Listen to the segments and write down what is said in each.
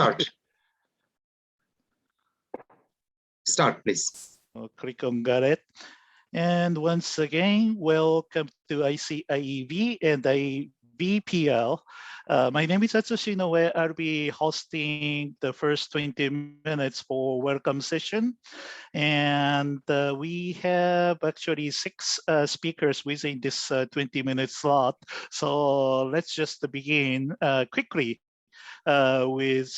start. Start, please. Click on got it. And once again, welcome to ICIEV and IEEE. My name is Takeshi. I'll be hosting the first 20 minutes for welcome session. And we have actually 6 speakers within this 20-minute slot. So let's just begin quickly with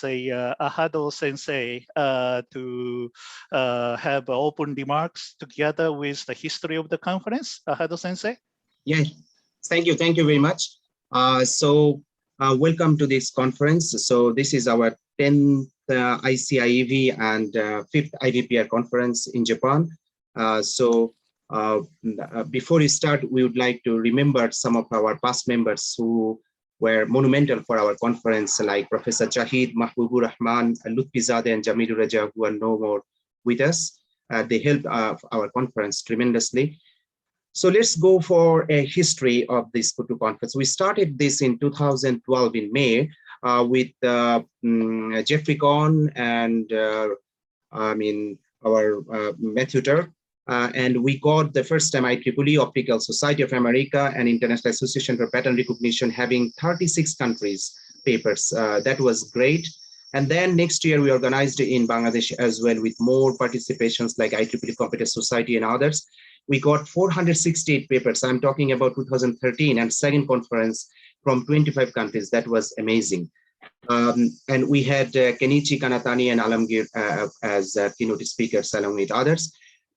Ahado Sensei to have open remarks together with the history of the conference. Ahado Sensei? Yeah, thank you very much. Welcome to this conference. So this is our 10th ICIEV and 5th IVPR conference in Japan. Before we start, we would like to remember some of our past members who were monumental for our conference, like Professor Jahid, Mahbubur Rahman, Lutfizadeh, and Jamilur Raja, who are no more with us. They helped our conference tremendously. So let's go for a history of this Kutu conference. We started this in 2012 in May with Jeffrey Cohn and our Matthew Turk. And we got the first time IEEE, Optical Society of America, and International Association for Pattern Recognition having 36 countries papers. That was great. And then next year we organized in Bangladesh as well with more participations like IEEE Computer Society and others. We got 468 papers. I'm talking about 2013 and second conference from 25 countries. That was amazing. And we had Kenichi Kanatani and Alamgir as keynote speakers along with others.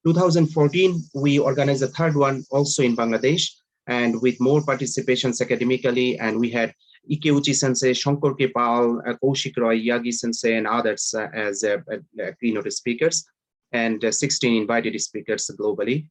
2014, we organized a third one also in Bangladesh and with more participations academically. And we had Ikeuchi Sensei, Shankar Kepal, Kaushik Roy, Yagi Sensei, and others as keynote speakers, and 16 invited speakers globally.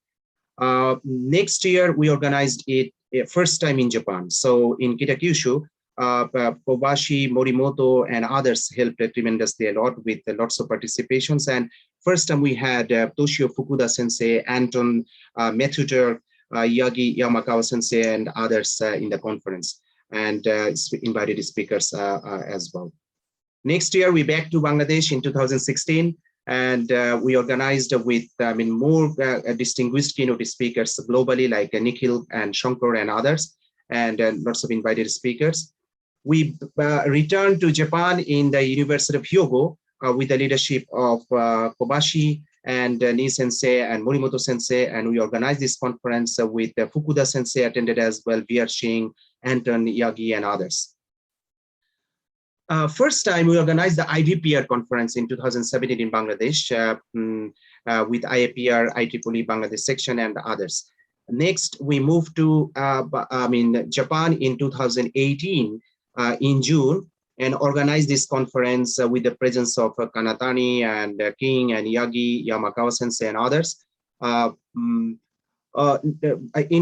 Next year, we organized it first time in Japan. So in Kitakyushu, Kobashi, Morimoto, and others helped tremendously a lot with lots of participations. And first time we had Toshio Fukuda Sensei, Anton, Matthew Turk, Yagi Yamakawa Sensei, and others in the conference, and invited speakers as well. Next year, we back to Bangladesh in 2016. And we organized with more distinguished keynote speakers globally, like Nikhil and Shankar and others, and lots of invited speakers. We returned to Japan in the University of Hyogo with the leadership of Kobashi and Nii Sensei and Morimoto Sensei, and we organized this conference with Fukuda Sensei attended as well, VR Singh, Anton, Yagi, and others. First time we organized the IVPR conference in 2017 in Bangladesh with IAPR, IEEE Bangladesh section, and others. Next, we moved to Japan in 2018 in June and organized this conference with the presence of Kanatani and King and Yagi, Yamakawa Sensei, and others. In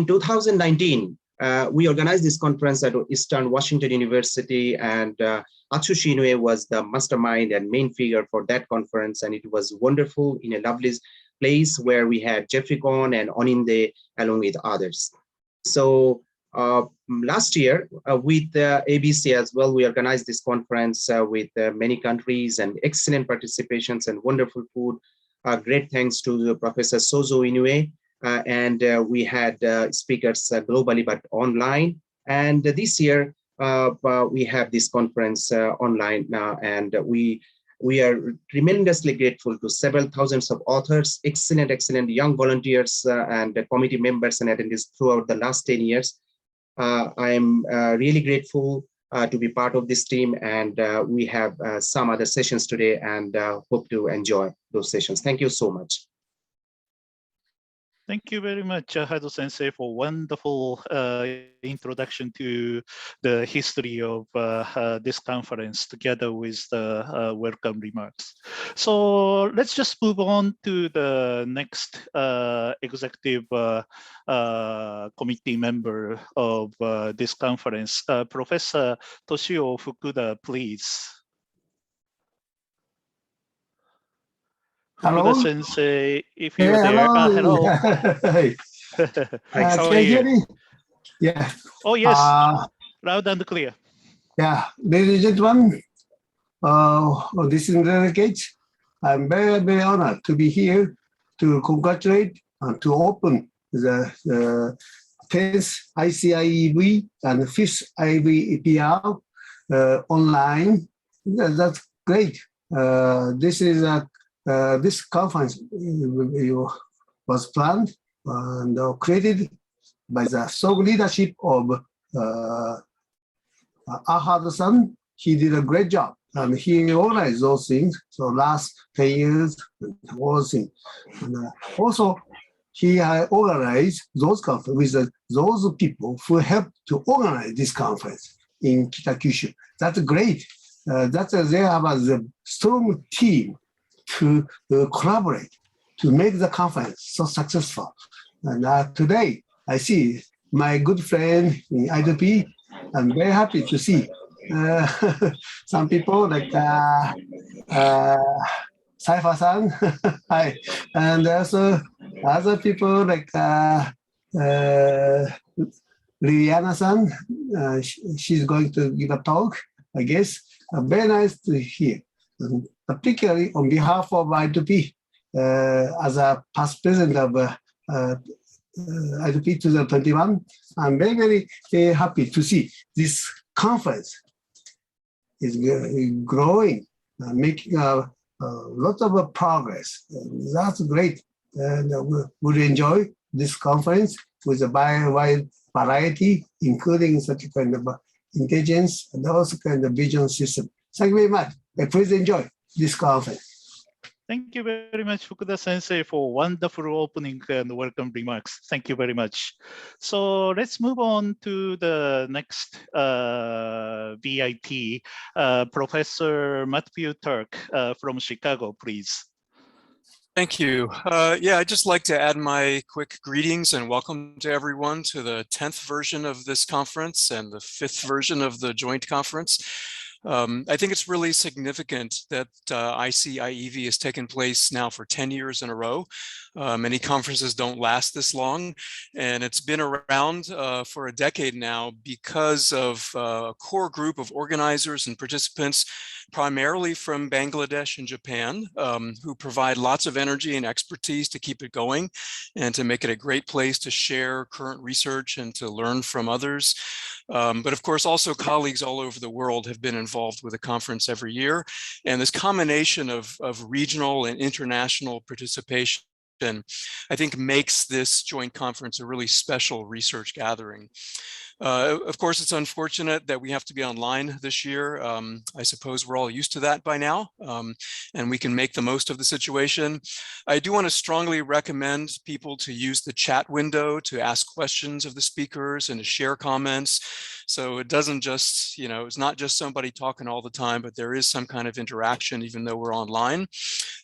2019, we organized this conference at Eastern Washington University, and Atsushi Inoue was the mastermind and main figure for that conference, and it was wonderful in a lovely place where we had Jeffrey Cohn and Oninde along with others. So last year with ABC as well, we organized this conference with many countries and excellent participations and wonderful food. Great thanks to Professor Sozo Inoue. And we had speakers globally, but online. And this year, we have this conference online now, and we are tremendously grateful to several thousands of authors, excellent young volunteers and committee members and attendees throughout the last 10 years. I am really grateful to be part of this team, and we have some other sessions today, and hope to enjoy those sessions. Thank you so much. Thank you very much, Ahado Sensei, for wonderful introduction to the history of this conference together with the welcome remarks. So let's just move on to the next executive committee member of this conference, Professor Toshio Fukuda, please. Hello, Sensei, if you're there. Hello. Hey. Can you hear me? Yeah. Oh, yes. Loud and clear. Yeah, ladies and gentlemen, this is Delegate. I'm very, very honored to be here to congratulate and to open the 10th ICIEV and 5th IEEPR online. That's great. This conference was planned and created by the strong leadership of Ahad-san. He did a great job, and he organized those things. So last 10 years, all things. And also, he organized those conferences with those people who helped to organize this conference in Kitakyushu. That's great. They have a strong team to collaborate to make the conference so successful. And today, I see my good friend in IWP. I'm very happy to see some people like Cypher-san, hi, and also other people like Ljiljana-san. She's going to give a talk, I guess. Very nice to hear, particularly on behalf of IWP, as a past president of IWP 2021. I'm very, very happy to see this conference is growing, making a lot of progress. That's great. And we'll enjoy this conference with a wide variety, including such kind of intelligence and also kind of vision system. Thank you very much. Please enjoy this conference. Thank you very much, Fukuda-sensei, for wonderful opening and welcome remarks. Thank you very much. So let's move on to the next VIP, Professor Matthew Turk from Chicago, please. Thank you. Yeah, I'd just like to add my quick greetings and welcome to everyone to the 10th version of this conference and the 5th version of the joint conference. I think it's really significant that ICIEV has taken place now for 10 years in a row. Many conferences don't last this long, and it's been around for a decade now because of a core group of organizers and participants, primarily from Bangladesh and Japan, who provide lots of energy and expertise to keep it going and to make it a great place to share current research and to learn from others. But of course, also colleagues all over the world have been involved with the conference every year. And this combination of regional and international participation, I think, makes this joint conference a really special research gathering. Of course, it's unfortunate that we have to be online this year. I suppose we're all used to that by now, and we can make the most of the situation. I do want to strongly recommend people to use the chat window to ask questions of the speakers and to share comments. So it doesn't just, it's not just somebody talking all the time, but there is some kind of interaction, even though we're online.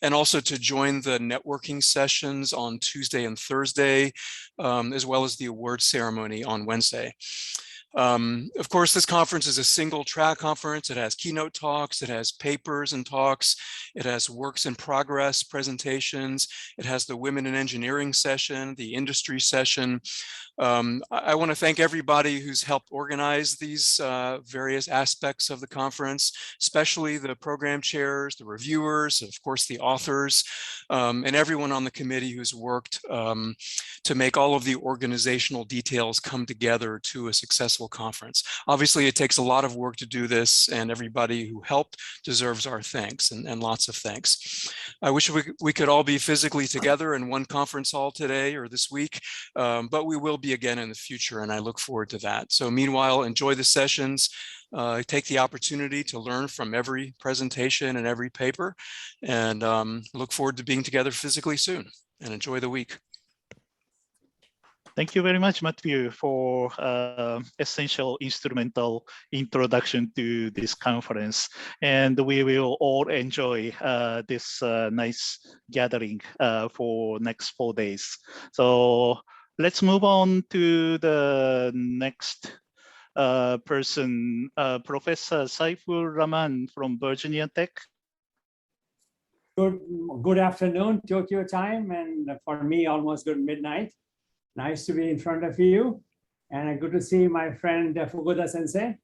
And also to join the networking sessions on Tuesday and Thursday, as well as the award ceremony on Wednesday. Of course, this conference is a single track conference. It has keynote talks, it has papers and talks, it has works in progress presentations, it has the Women in Engineering session, the industry session. I want to thank everybody who's helped organize these various aspects of the conference, especially the program chairs, the reviewers, of course, the authors, and everyone on the committee who's worked to make all of the organizational details come together to a successful conference. Obviously, it takes a lot of work to do this, and everybody who helped deserves our thanks and lots of thanks. I wish we could all be physically together in one conference hall today or this week, but we will be again in the future, and I look forward to that. So meanwhile, enjoy the sessions, take the opportunity to learn from every presentation and every paper, and look forward to being together physically soon, and enjoy the week. Thank you very much, Matthew, for essential instrumental introduction to this conference. And we will all enjoy this nice gathering for next 4 days. So let's move on to the next person, Professor Saifur Rahman from Virginia Tech. Good afternoon, Tokyo time, and for me, almost good midnight. Nice to be in front of you, and good to see my friend Fukuda Sensei.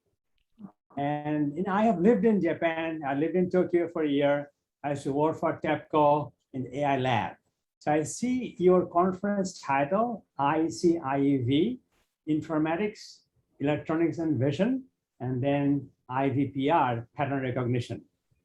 And I have lived in Japan. I lived in Tokyo for a year. I used to work for TEPCO in the AI lab. So I see your conference title, ICIEV, Informatics, Electronics and Vision, and then IVPR, Pattern Recognition.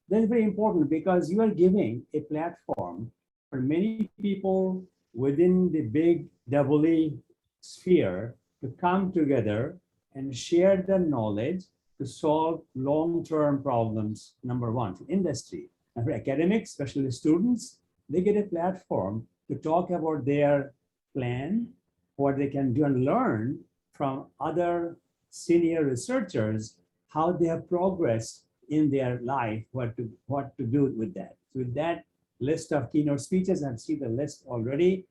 That's very important because you are giving a platform for many people within the big EE sphere to come together and share their knowledge to solve long-term problems, number one, for industry. And for academics, especially students, they get a platform to talk about their plan, what they can do and learn from other senior researchers, how they have progressed in their life, what to do with that. So with that list of keynote speeches, I've seen the list already.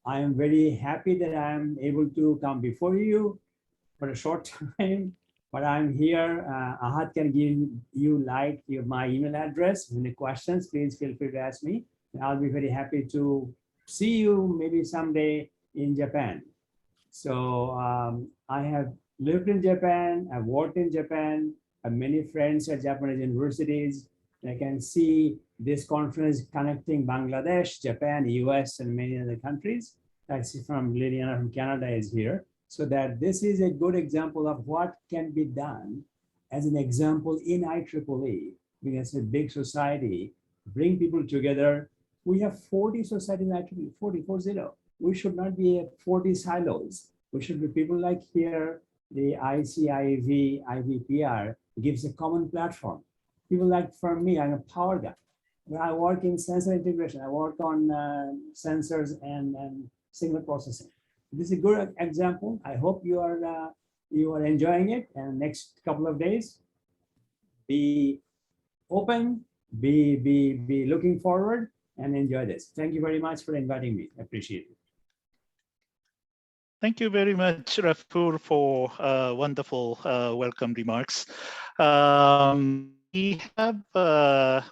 I am very happy that I'm able to come before you for a short time, but I'm here. Ahat can give you my email address. Any questions, please feel free to ask me. I'll be very happy to see you maybe someday in Japan. So I have lived in Japan, I've worked in Japan, I have many friends at Japanese universities. And I can see this conference connecting Bangladesh, Japan, US, and many other countries. I see from Ljiljana from Canada is here. So that this is a good example of what can be done as an example in IEEE, because it's a big society, bring people together. We have 40 societies in IEEE, 40. We should not be at 40 silos. We should be people like here, the ICIEV-IVPR gives a common platform. People like, for me, I'm a power guy. When I work in sensor integration, I work on sensors and signal processing. This is a good example. I hope you are enjoying it. And next couple of days, be open, be looking forward, and enjoy this. Thank you very much for inviting me. I appreciate it. Thank you very much, Rafur, for wonderful welcome remarks. We have, a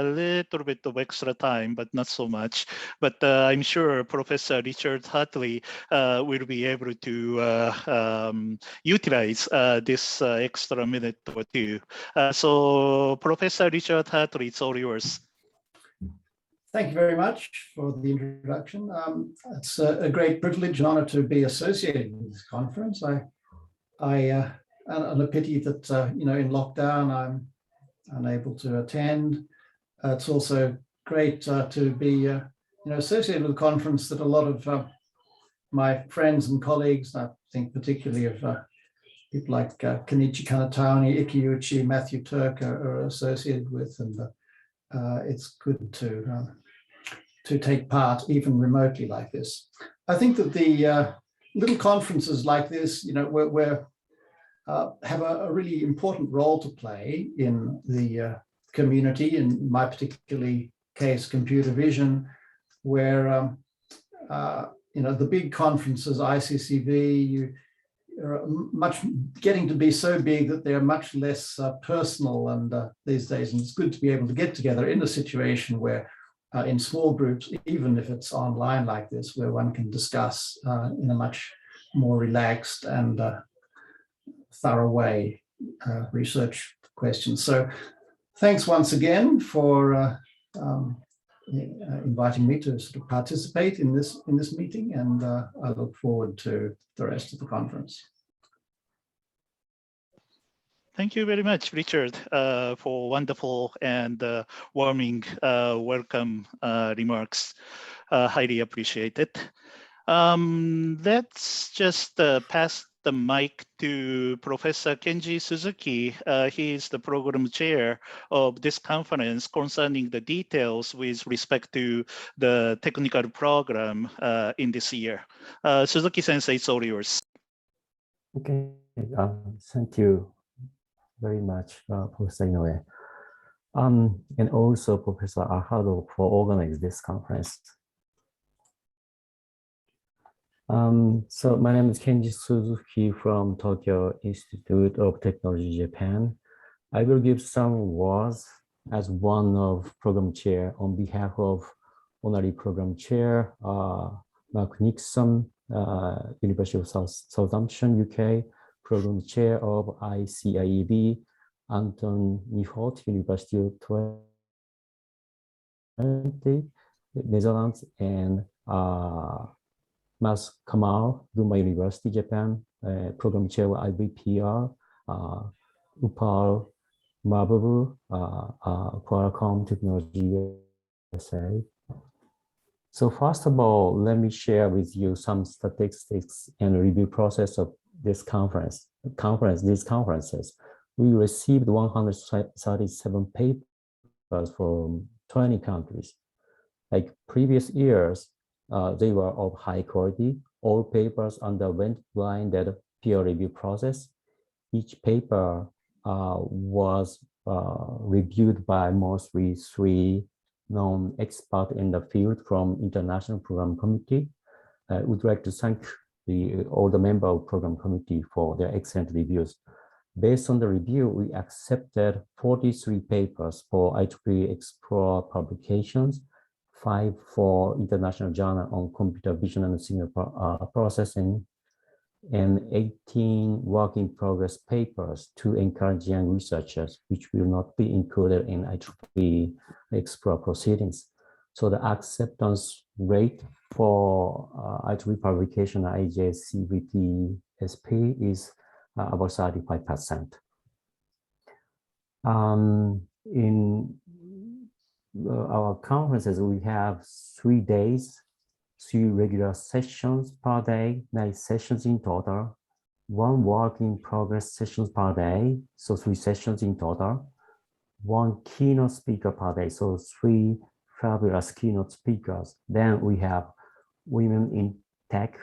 little bit of extra time, but not so much. But I'm sure Professor Richard Hartley will be able to utilize this extra minute or two. So Professor Richard Hartley, it's all yours. Thank you very much for the introduction. It's a great privilege and honor to be associated with this conference. And a pity that in lockdown I'm unable to attend. It's also great to be associated with a conference that a lot of my friends and colleagues, I think particularly of people like Kenichi Kanatani, Ikki Uchi, Matthew Turk are associated with, and it's good to take part even remotely like this. I think that the little conferences like this, have a really important role to play in the community, in my particular case, computer vision, where the big conferences, ICCV, you are getting to be so big that they're much less personal and these days, and it's good to be able to get together in a situation where in small groups, even if it's online like this, where one can discuss in a much more relaxed and thorough way research questions. So thanks once again for inviting me to sort of participate in this meeting, and I look forward to the rest of the conference. Thank you very much, Richard, for wonderful and warming welcome remarks. Highly appreciated. Let's just pass the mic to Professor Kenji Suzuki. He is the program chair of this conference concerning the details with respect to the technical program in this year. Suzuki-sensei, it's all yours. Okay, thank you very much, Professor Inoue. And also Professor Ahado for organizing this conference. So my name is Kenji Suzuki from Tokyo Institute of Technology, Japan. I will give some words as one of program chair on behalf of honorary program chair, Mark Nixon, University of Southampton, UK, Program Chair of ICIEV, Anton Nihot, University of Twente, Netherlands, and Mas Kamal, Gunma University, Japan, Program Chair of IVPR, Upal Mababu, Qualcomm Technology USA. So first of all, let me share with you some statistics and review process of this conferences. We received 137 papers from 20 countries. Like previous years, they were of high quality. All papers underwent blinded peer review process. Each paper was reviewed by mostly 3 known experts in the field from International Program Committee. I would like to thank all the members of Program Committee for their excellent reviews. Based on the review, we accepted 43 papers for IEEE Explore publications, 5 for International Journal on Computer Vision and Signal Processing, and 18 work-in-progress papers to encourage young researchers, which will not be included in IEEE Explore proceedings. So the acceptance rate for IEEE publication IJCVT SP is about 35%. In our conferences, we have 3 days, 3 regular sessions per day, 9 sessions in total, 1 work-in-progress sessions per day, so 3 sessions in total, 1 keynote speaker per day, so 3 fabulous keynote speakers. Then we have Women in Tech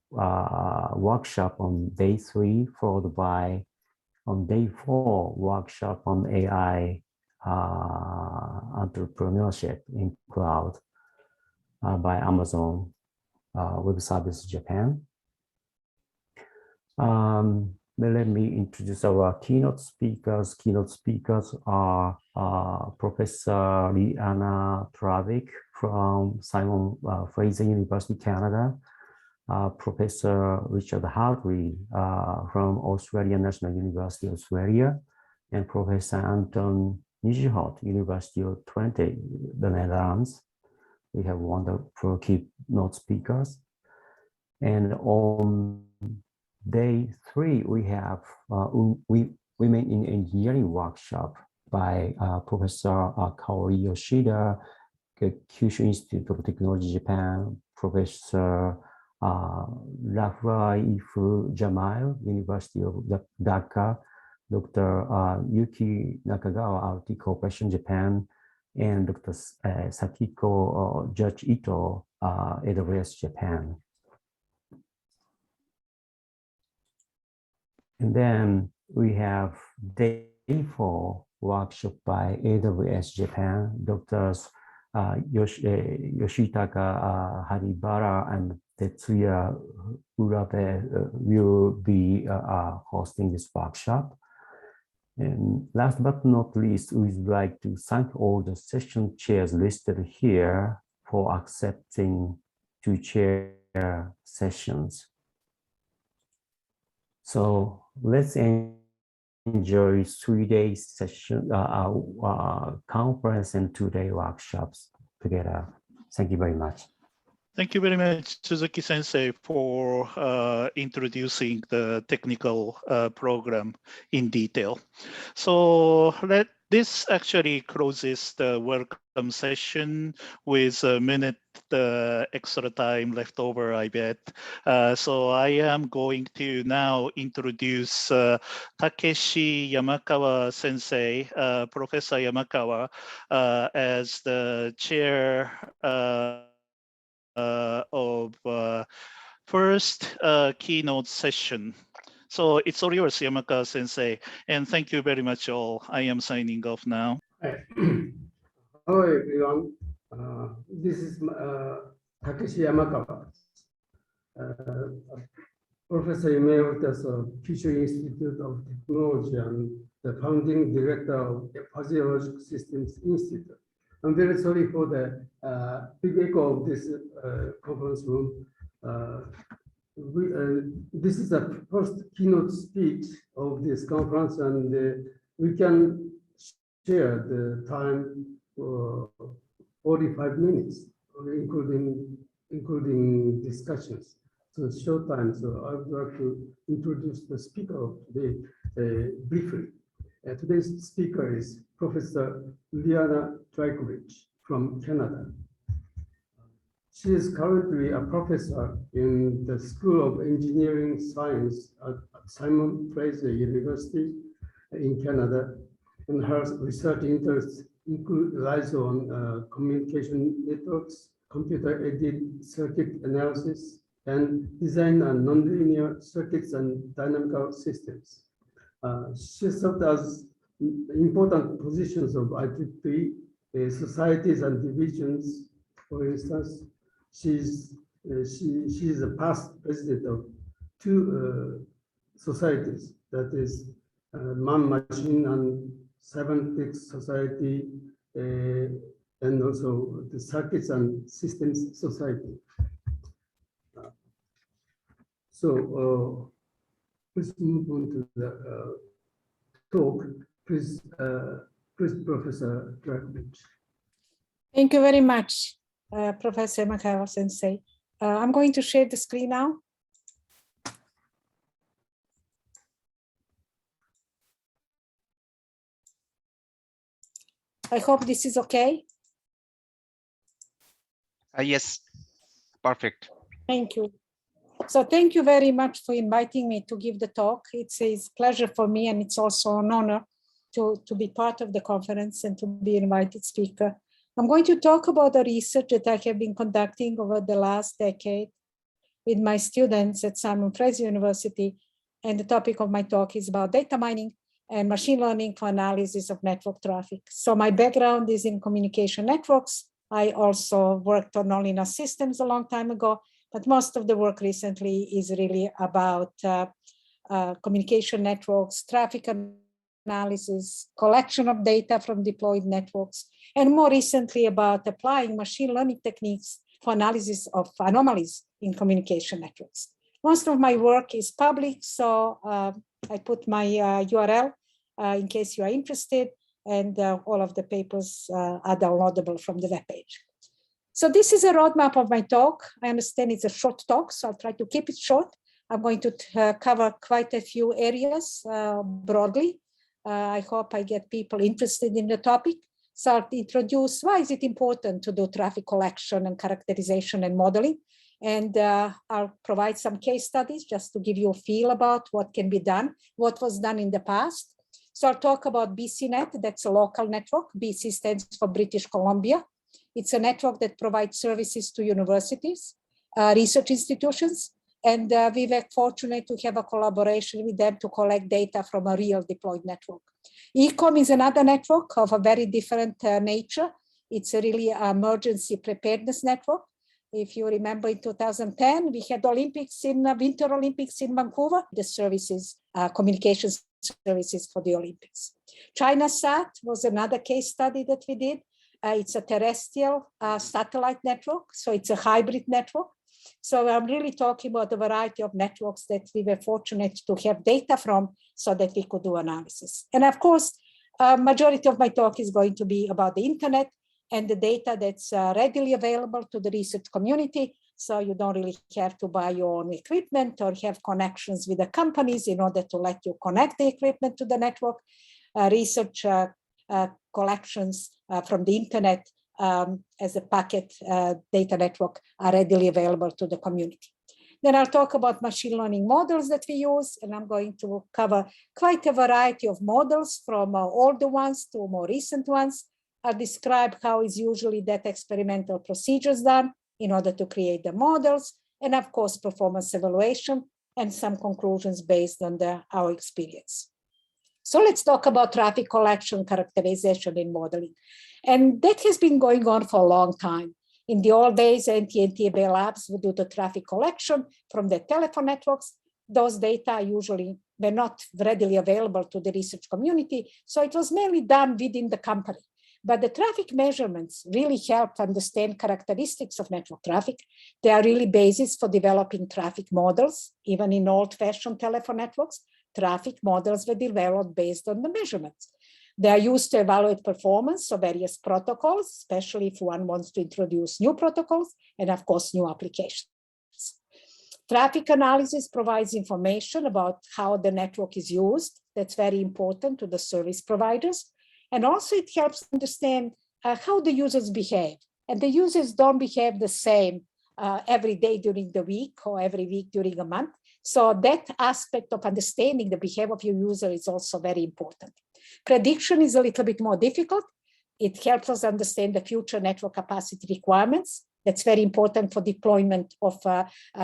workshop on day 3, followed by on day 4 workshop on AI entrepreneurship in cloud by Amazon Web Services Japan. Let me introduce our keynote speakers. Keynote speakers are Professor Ljiljana Trajkovic from Fraser University, Canada, Professor Richard Hartley from Australian National University, Australia, and Professor Anton Nihot, University of Twente, the Netherlands. We have wonderful keynote speakers. And on day 3, we have Women in Engineering workshop by Professor Kaori Yoshida, Kyushu Institute of Technology, Japan, Professor Rafaif Jamal, University of Dhaka, Dr. Yuki Nakagawa, RT Corporation, Japan, and Dr. Sakiko Judge Ito, AWS, Japan. And then we have day 4 workshop by AWS Japan. Doctors Yoshitaka Haribara and Tetsuya Urabe will be hosting this workshop. And last but not least, we'd like to thank all the session chairs listed here for accepting to chair sessions. So let's enjoy 3-day session, conference and 2-day workshops together. Thank you very much. Thank you very much, Suzuki-sensei, for introducing the technical program in detail. So this actually closes the welcome session with a minute extra time left over, I bet. So I am going to now introduce Takeshi Yamakawa-sensei, Professor Yamakawa, as the chair of first keynote session. So it's all yours, Yamakawa-sensei, and thank you very much all. I am signing off now. Hello everyone, this is Takeshi Yamakawa, Professor Emeritus of Kyushu Institute of Technology and the founding director of the Physiological Systems Institute. I'm very sorry for the big echo of this conference room. this is the first keynote speech of this conference, and we can share the time for 45 minutes, including discussions. So it's short time, so I would like to introduce the speaker of today briefly. Today's speaker is Professor Ljiljana Trajkovic from Canada. She is currently a professor in the School of Engineering Science at Simon Fraser University in Canada, and her research interests lies on communication networks, computer-aided circuit analysis, and design and nonlinear circuits and dynamical systems. She served as important positions of IEEE societies and divisions. For instance, she is a past president of two societies, that is Man-Machine and Cybernetics Society, and also the Circuits and Systems Society. So please move on to the talk. Please, Professor Trajkovic. Thank you very much, Professor Yamakawa Sensei. I'm going to share the screen now. I hope this is okay. Yes, perfect. Thank you. So thank you very much for inviting me to give the talk. It's a pleasure for me, and it's also an honor to be part of the conference and to be an invited speaker. I'm going to talk about the research that I have been conducting over the last decade with my students at Simon Fraser University. And the topic of my talk is about data mining and machine learning for analysis of network traffic. So my background is in communication networks. I also worked on nonlinear systems a long time ago, but most of the work recently is really about communication networks, traffic analysis, collection of data from deployed networks, and more recently about applying machine learning techniques for analysis of anomalies in communication networks. Most of my work is public, so I put my URL in case you are interested, and all of the papers are downloadable from the webpage. So this is a roadmap of my talk. I understand it's a short talk, so I'll try to keep it short. I'm going to cover quite a few areas broadly. I hope I get people interested in the topic. So I'll introduce why is it important to do traffic collection and characterization and modeling. And I'll provide some case studies just to give you a feel about what can be done, what was done in the past. So I'll talk about BCNET, that's a local network. BC stands for British Columbia. It's a network that provides services to universities, research institutions, and we were fortunate to have a collaboration with them to collect data from a real deployed network. ECOM is another network of a very different nature. It's a really emergency preparedness network. If you remember, in 2010, we had Winter Olympics in Vancouver, the services, communications services for the Olympics. ChinaSat was another case study that we did. It's a terrestrial satellite network, so it's a hybrid network. So I'm really talking about a variety of networks that we were fortunate to have data from so that we could do analysis. And of course, majority of my talk is going to be about the internet and the data that's readily available to the research community. So you don't really have to buy your own equipment or have connections with the companies in order to let you connect the equipment to the network. Research collections from the internet as a packet data network are readily available to the community. Then I'll talk about machine learning models that we use, and I'm going to cover quite a variety of models from older ones to more recent ones. I'll describe how is usually that experimental procedures done in order to create the models, and of course, performance evaluation and some conclusions based on our experience. So let's talk about traffic collection, characterization, and modeling. And that has been going on for a long time. In the old days, AT&T Bell Labs would do the traffic collection from the telephone networks. Those data usually were not readily available to the research community, so it was mainly done within the company. But the traffic measurements really help understand characteristics of network traffic. They are really basis for developing traffic models. Even in old-fashioned telephone networks, traffic models were developed based on the measurements. They are used to evaluate performance of various protocols, especially if one wants to introduce new protocols and, of course, new applications. Traffic analysis provides information about how the network is used. That's very important to the service providers. And also it helps understand how the users behave. And the users don't behave the same every day during the week or every week during a month. So that aspect of understanding the behavior of your user is also very important. Prediction is a little bit more difficult. It helps us understand the future network capacity requirements. That's very important for deployment of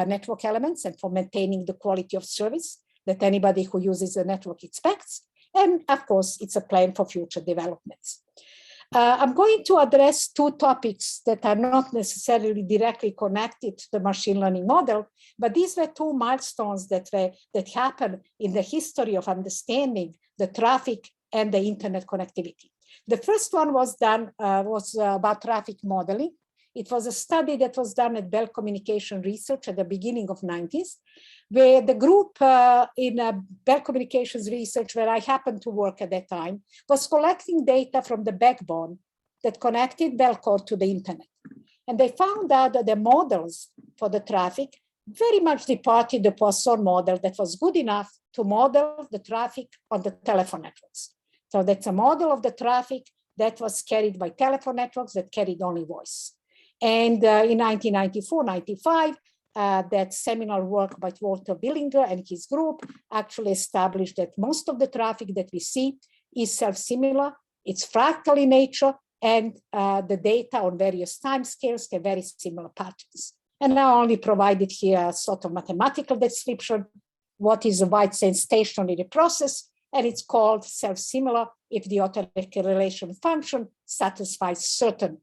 network elements and for maintaining the quality of service that anybody who uses the network expects. And of course, it's a plan for future developments. I'm going to address two topics that are not necessarily directly connected to the machine learning model, but these were two milestones that happened in the history of understanding the traffic and the internet connectivity. The first one was about traffic modeling. It was a study that was done at Bell Communication Research at the beginning of 90s, where the group in Bell Communications Research, where I happened to work at that time, was collecting data from the backbone that connected Bell Core to the internet. And they found out that the models for the traffic very much departed the Poisson model that was good enough to model the traffic on the telephone networks. So that's a model of the traffic that was carried by telephone networks that carried only voice. And in 1994-95, that seminal work by Walter Billinger and his group actually established that most of the traffic that we see is self-similar, it's fractal in nature, and the data on various timescales have very similar patterns. And I only provided here a sort of mathematical description, what is a wide sense stationary process, and it's called self-similar if the autocorrelation function satisfies certain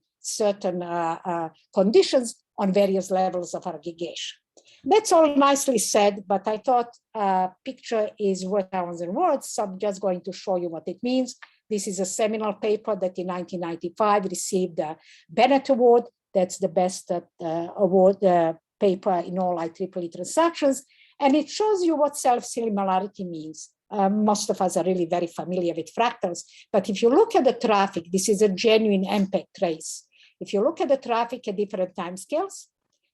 conditions on various levels of aggregation. That's all nicely said, but I thought a picture is worth 1,000 words, so I'm just going to show you what it means. This is a seminal paper that in 1995 received the BCNET Award. That's the best award paper in all IEEE transactions, and it shows you what self-similarity means. Most of us are really very familiar with fractals, but if you look at the traffic, this is a genuine MPEG trace. If you look at the traffic at different timescales,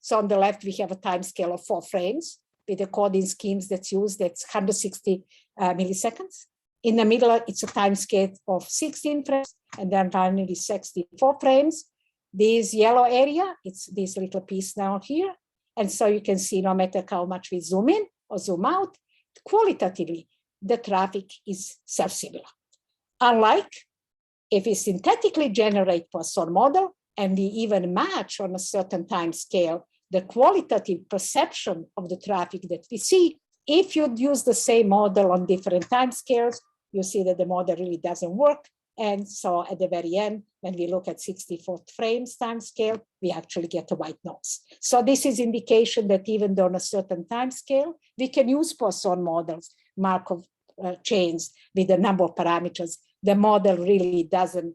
so on the left, we have a timescale of 4 frames with the coding schemes that's used, that's 160 milliseconds. In the middle, it's a timescale of 16 frames, and then finally 64 frames. This yellow area, it's this little piece down here. And so you can see no matter how much we zoom in or zoom out, qualitatively, the traffic is self-similar. Unlike if we synthetically generate Poisson model, and we even match on a certain time scale the qualitative perception of the traffic that we see, if you'd use the same model on different time scales, you see that the model really doesn't work. And so at the very end, when we look at 64 frames time scale, we actually get a white noise. So this is indication that even though on a certain time scale, we can use Poisson models, Markov chains with a number of parameters. The model really doesn't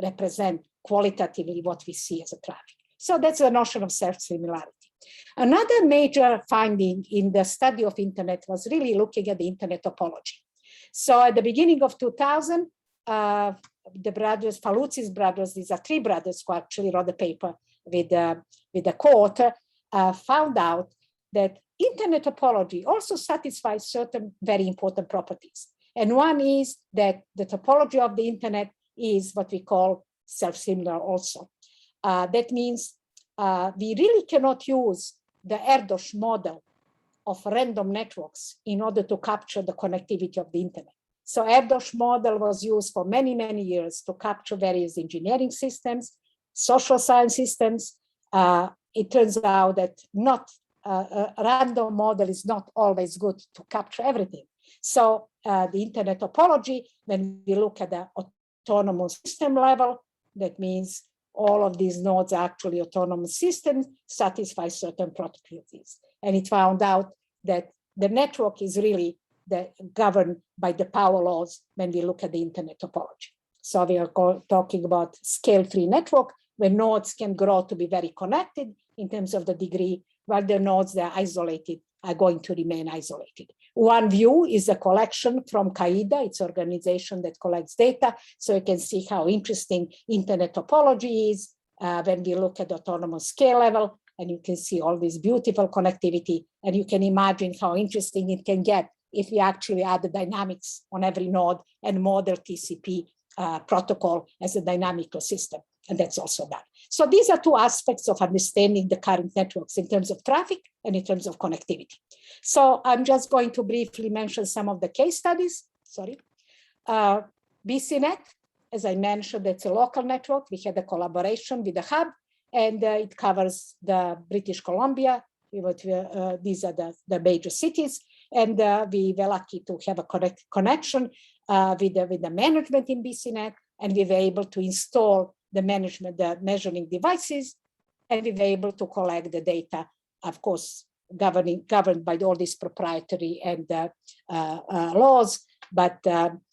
represent qualitatively what we see as a traffic. So that's the notion of self-similarity. Another major finding in the study of internet was really looking at the internet topology. So at the beginning of 2000, the brothers, Falucci's brothers, these are 3 brothers who actually wrote the paper with the co-author, found out that internet topology also satisfies certain very important properties. And one is that the topology of the internet is what we call self-similar also. That means we really cannot use the Erdős model of random networks in order to capture the connectivity of the internet. So Erdős model was used for many, many years to capture various engineering systems, social science systems. It turns out that a random model is not always good to capture everything. So the internet topology, when we look at the autonomous system level, that means all of these nodes are actually autonomous systems, satisfy certain properties. And it found out that the network is really governed by the power laws when we look at the internet topology. So we are talking about scale-free network, where nodes can grow to be very connected in terms of the degree, while the nodes that are isolated are going to remain isolated. One view is a collection from CIEEE. It's an organization that collects data. So you can see how interesting internet topology is when we look at autonomous scale level, and you can see all this beautiful connectivity. And you can imagine how interesting it can get if we actually add the dynamics on every node and model TCP protocol as a dynamical system. And that's also done. So these are two aspects of understanding the current networks in terms of traffic and in terms of connectivity. So I'm just going to briefly mention some of the case studies. Sorry. BCNET, as I mentioned, it's a local network. We had a collaboration with the hub, and it covers the British Columbia. These are the major cities. And we were lucky to have a correct connection with the management in BCNET, and we were able to install the measuring devices, and we were able to collect the data, of course, governed by all these proprietary and laws, but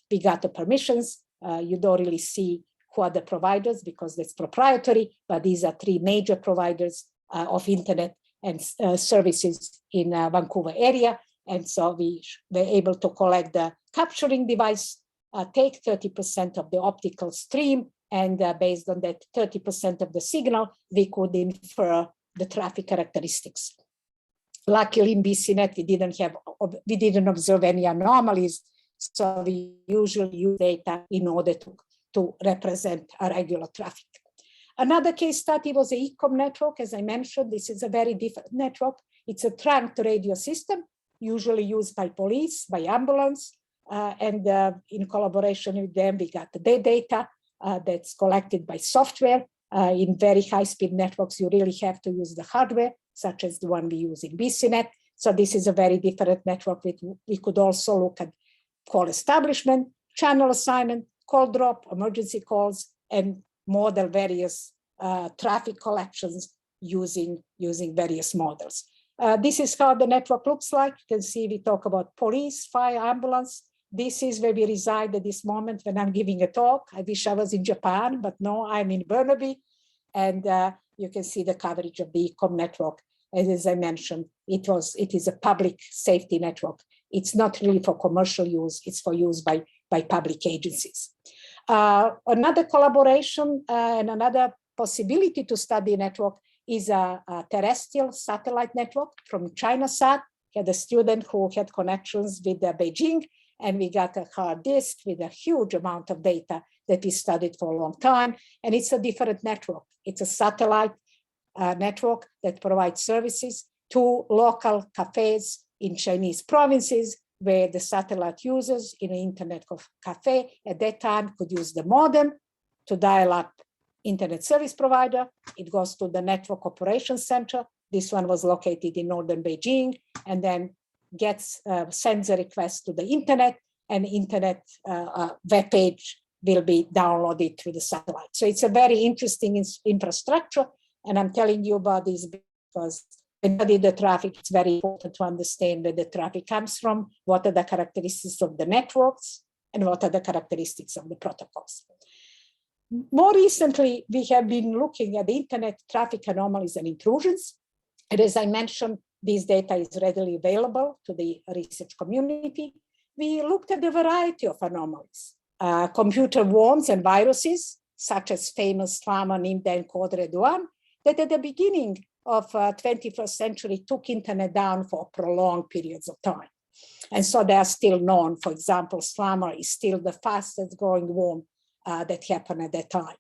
we got the permissions. You don't really see who are the providers because that's proprietary, but these are three major providers of internet and services in Vancouver area. And so we were able to collect the capturing device, take 30% of the optical stream, and based on that 30% of the signal, we could infer the traffic characteristics. Luckily in BCNET, we didn't observe any anomalies, so we usually use data in order to represent a regular traffic. Another case study was the ECOM network. As I mentioned, this is a very different network. It's a trunked radio system, usually used by police, by ambulance, and in collaboration with them, we got the data that's collected by software. In very high-speed networks, you really have to use the hardware, such as the one we use in BCNET. So this is a very different network. We could also look at call establishment, channel assignment, call drop, emergency calls, and model various traffic collections using various models. This is how the network looks like. You can see we talk about police, fire, ambulance. This is where we reside at this moment when I'm giving a talk. I wish I was in Japan, but no, I'm in Burnaby. And you can see the coverage of the ECOM network. As I mentioned, it is a public safety network. It's not really for commercial use, it's for use by public agencies. Another collaboration and another possibility to study a network is a terrestrial satellite network from ChinaSat. We had a student who had connections with Beijing, and we got a hard disk with a huge amount of data that we studied for a long time. And it's a different network. It's a satellite network that provides services to local cafes in Chinese provinces, where the satellite users in an internet cafe at that time could use the modem to dial up internet service provider. It goes to the network operations center. This one was located in northern Beijing, and then sends a request to the internet, and internet web page will be downloaded through the satellite. So it's a very interesting infrastructure, and I'm telling you about this because when you study the traffic, it's very important to understand where the traffic comes from, what are the characteristics of the networks, and what are the characteristics of the protocols. More recently, we have been looking at the internet traffic anomalies and intrusions. And as I mentioned, this data is readily available to the research community. We looked at the variety of anomalies, computer worms and viruses, such as famous Slama Nimda encoder Red1, that at the beginning of 21st century took internet down for prolonged periods of time. And so they are still known. For example, Slama is still the fastest growing worm that happened at that time.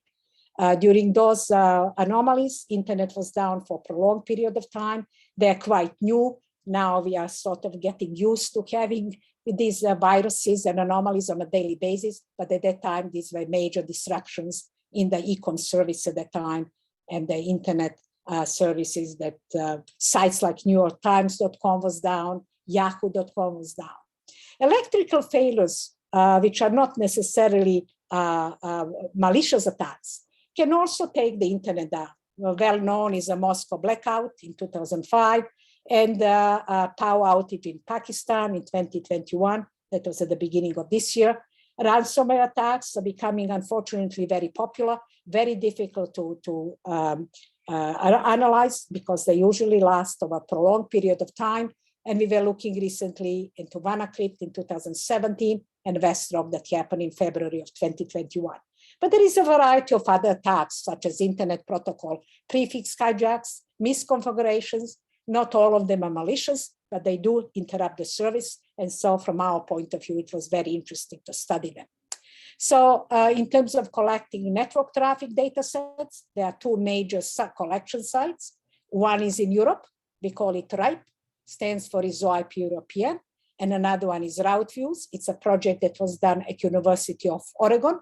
During those anomalies, internet was down for a prolonged period of time. They're quite new. Now we are sort of getting used to having these viruses and anomalies on a daily basis. But at that time, these were major disruptions in the ECOM service at that time, and the internet services that sites like NewYorkTimes.com was down, Yahoo.com was down. Electrical failures, which are not necessarily malicious attacks, can also take the internet down. Well known is a Moscow blackout in 2005 and a power outage in Pakistan in 2021. That was at the beginning of this year. Ransomware attacks are becoming, unfortunately, very popular, very difficult to analyze because they usually last over a prolonged period of time. And we were looking recently into WannaCrypt in 2017 and Vestrock that happened in February of 2021. But there is a variety of other attacks, such as Internet Protocol prefix hijacks, misconfigurations. Not all of them are malicious, but they do interrupt the service. And so from our point of view, it was very interesting to study them. So in terms of collecting network traffic data sets, there are two major collection sites. One is in Europe, we call it RIPE, stands for ICIEV-IVPR, and another one is RouteViews. It's a project that was done at University of Oregon,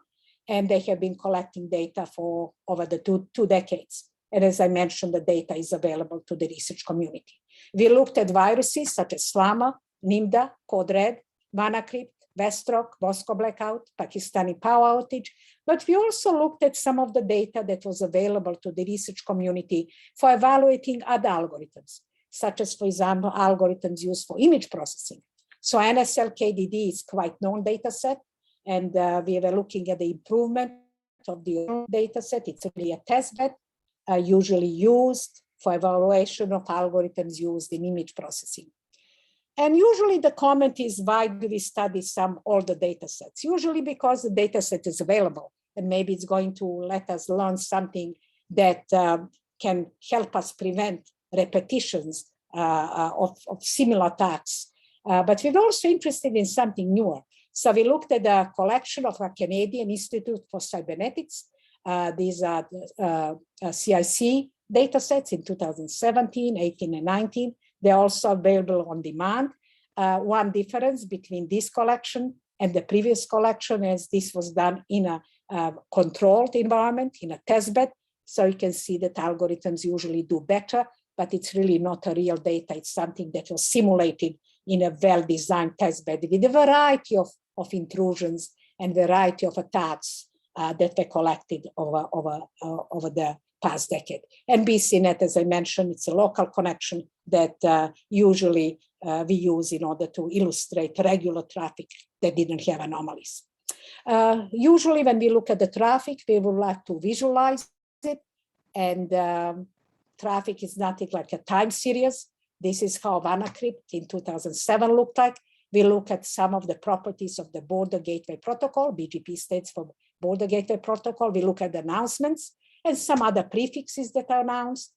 and they have been collecting data for over the two decades. And as I mentioned, the data is available to the research community. We looked at viruses such as Slama, Nimda, Code Red, WannaCrypt, Vestrock, Moscow blackout, Pakistani power outage, but we also looked at some of the data that was available to the research community for evaluating other algorithms, such as, for example, algorithms used for image processing. So NSL-KDD is quite known data set, and we were looking at the improvement of the data set. It's really a test bed, usually used for evaluation of algorithms used in image processing. And usually the comment is, why do we study some older data sets? Usually because the data set is available, and maybe it's going to let us learn something that can help us prevent repetitions of similar attacks. But we're also interested in something newer. So we looked at a collection of a Canadian Institute for Cybernetics. These are CIC data sets in 2017, 18, and 19. They're also available on demand. One difference between this collection and the previous collection is this was done in a controlled environment, in a test bed. So you can see that algorithms usually do better, but it's really not a real data. It's something that was simulated in a well-designed test bed with a variety of intrusions and variety of attacks that were collected over the past decade. And BCNET, as I mentioned, it's a local connection that usually we use in order to illustrate regular traffic that didn't have anomalies. Usually when we look at the traffic, we would like to visualize it. And traffic is nothing like a time series. This is how WannaCrypt in 2007 looked like. We look at some of the properties of the Border Gateway Protocol. BGP stands for Border Gateway Protocol. We look at the announcements and some other prefixes that are announced.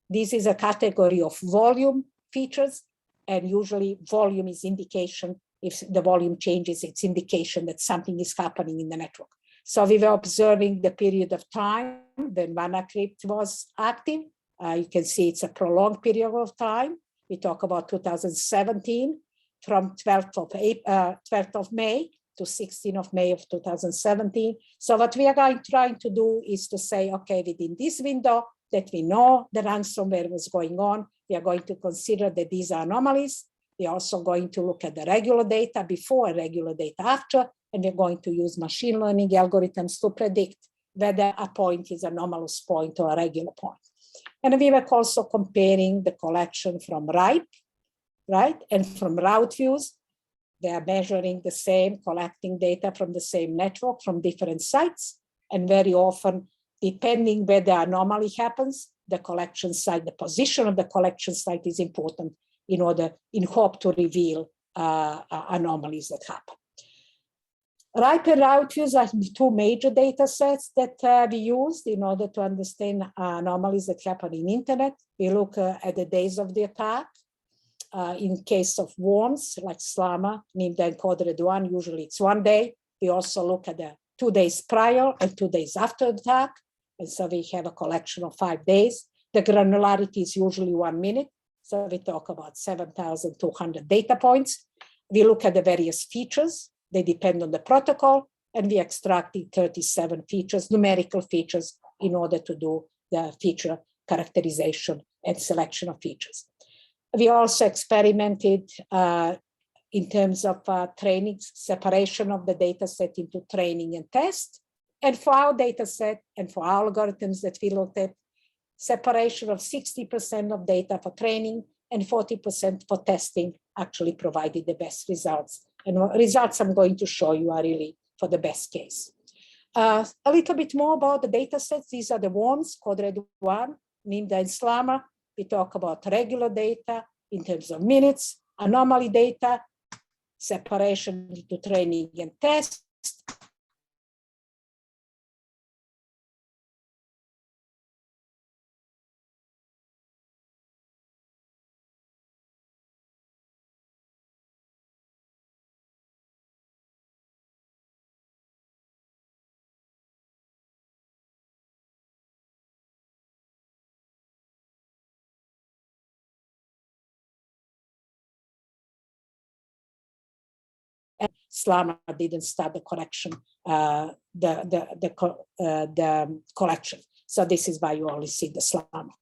This is a category of volume features, and usually volume is indication. If the volume changes, it's indication that something is happening in the network. So we were observing the period of time when WannaCrypt was active. You can see it's a prolonged period of time. We talk about 2017, from 12th of May to 16th of May of 2017. So what we are trying to do is to say, okay, within this window that we know the ransomware was going on, we are going to consider that these are anomalies. We are also going to look at the regular data before and regular data after, and we're going to use machine learning algorithms to predict whether a point is an anomalous point or a regular point. And we were also comparing the collection from RIPE, right, and from RouteViews. They are measuring the same, collecting data from the same network from different sites. And very often, depending where the anomaly happens, the collection site, the position of the collection site is important in hope to reveal anomalies that happen. RIPE and RouteViews are two major data sets that we used in order to understand anomalies that happen in internet. We look at the days of the attack. In case of worms like Slama, Nimda, and Code Red 1, usually it's 1 day. We also look at the 2 days prior and 2 days after the attack. And so we have a collection of 5 days. The granularity is usually 1 minute. So we talk about 7,200 data points. We look at the various features. They depend on the protocol, and we extracted 37 features, numerical features, in order to do the feature characterization and selection of features. We also experimented in terms of training, separation of the data set into training and test. And for our data set and for our algorithms that we looked at, separation of 60% of data for training and 40% for testing actually provided the best results. And results I'm going to show you are really for the best case. A little bit more about the data sets. These are the ones, code red one, Nimda and Slama. We talk about regular data in terms of minutes, anomaly data, separation into training and test. Slama didn't start the correction, the collection. So this is why you only see the Slama.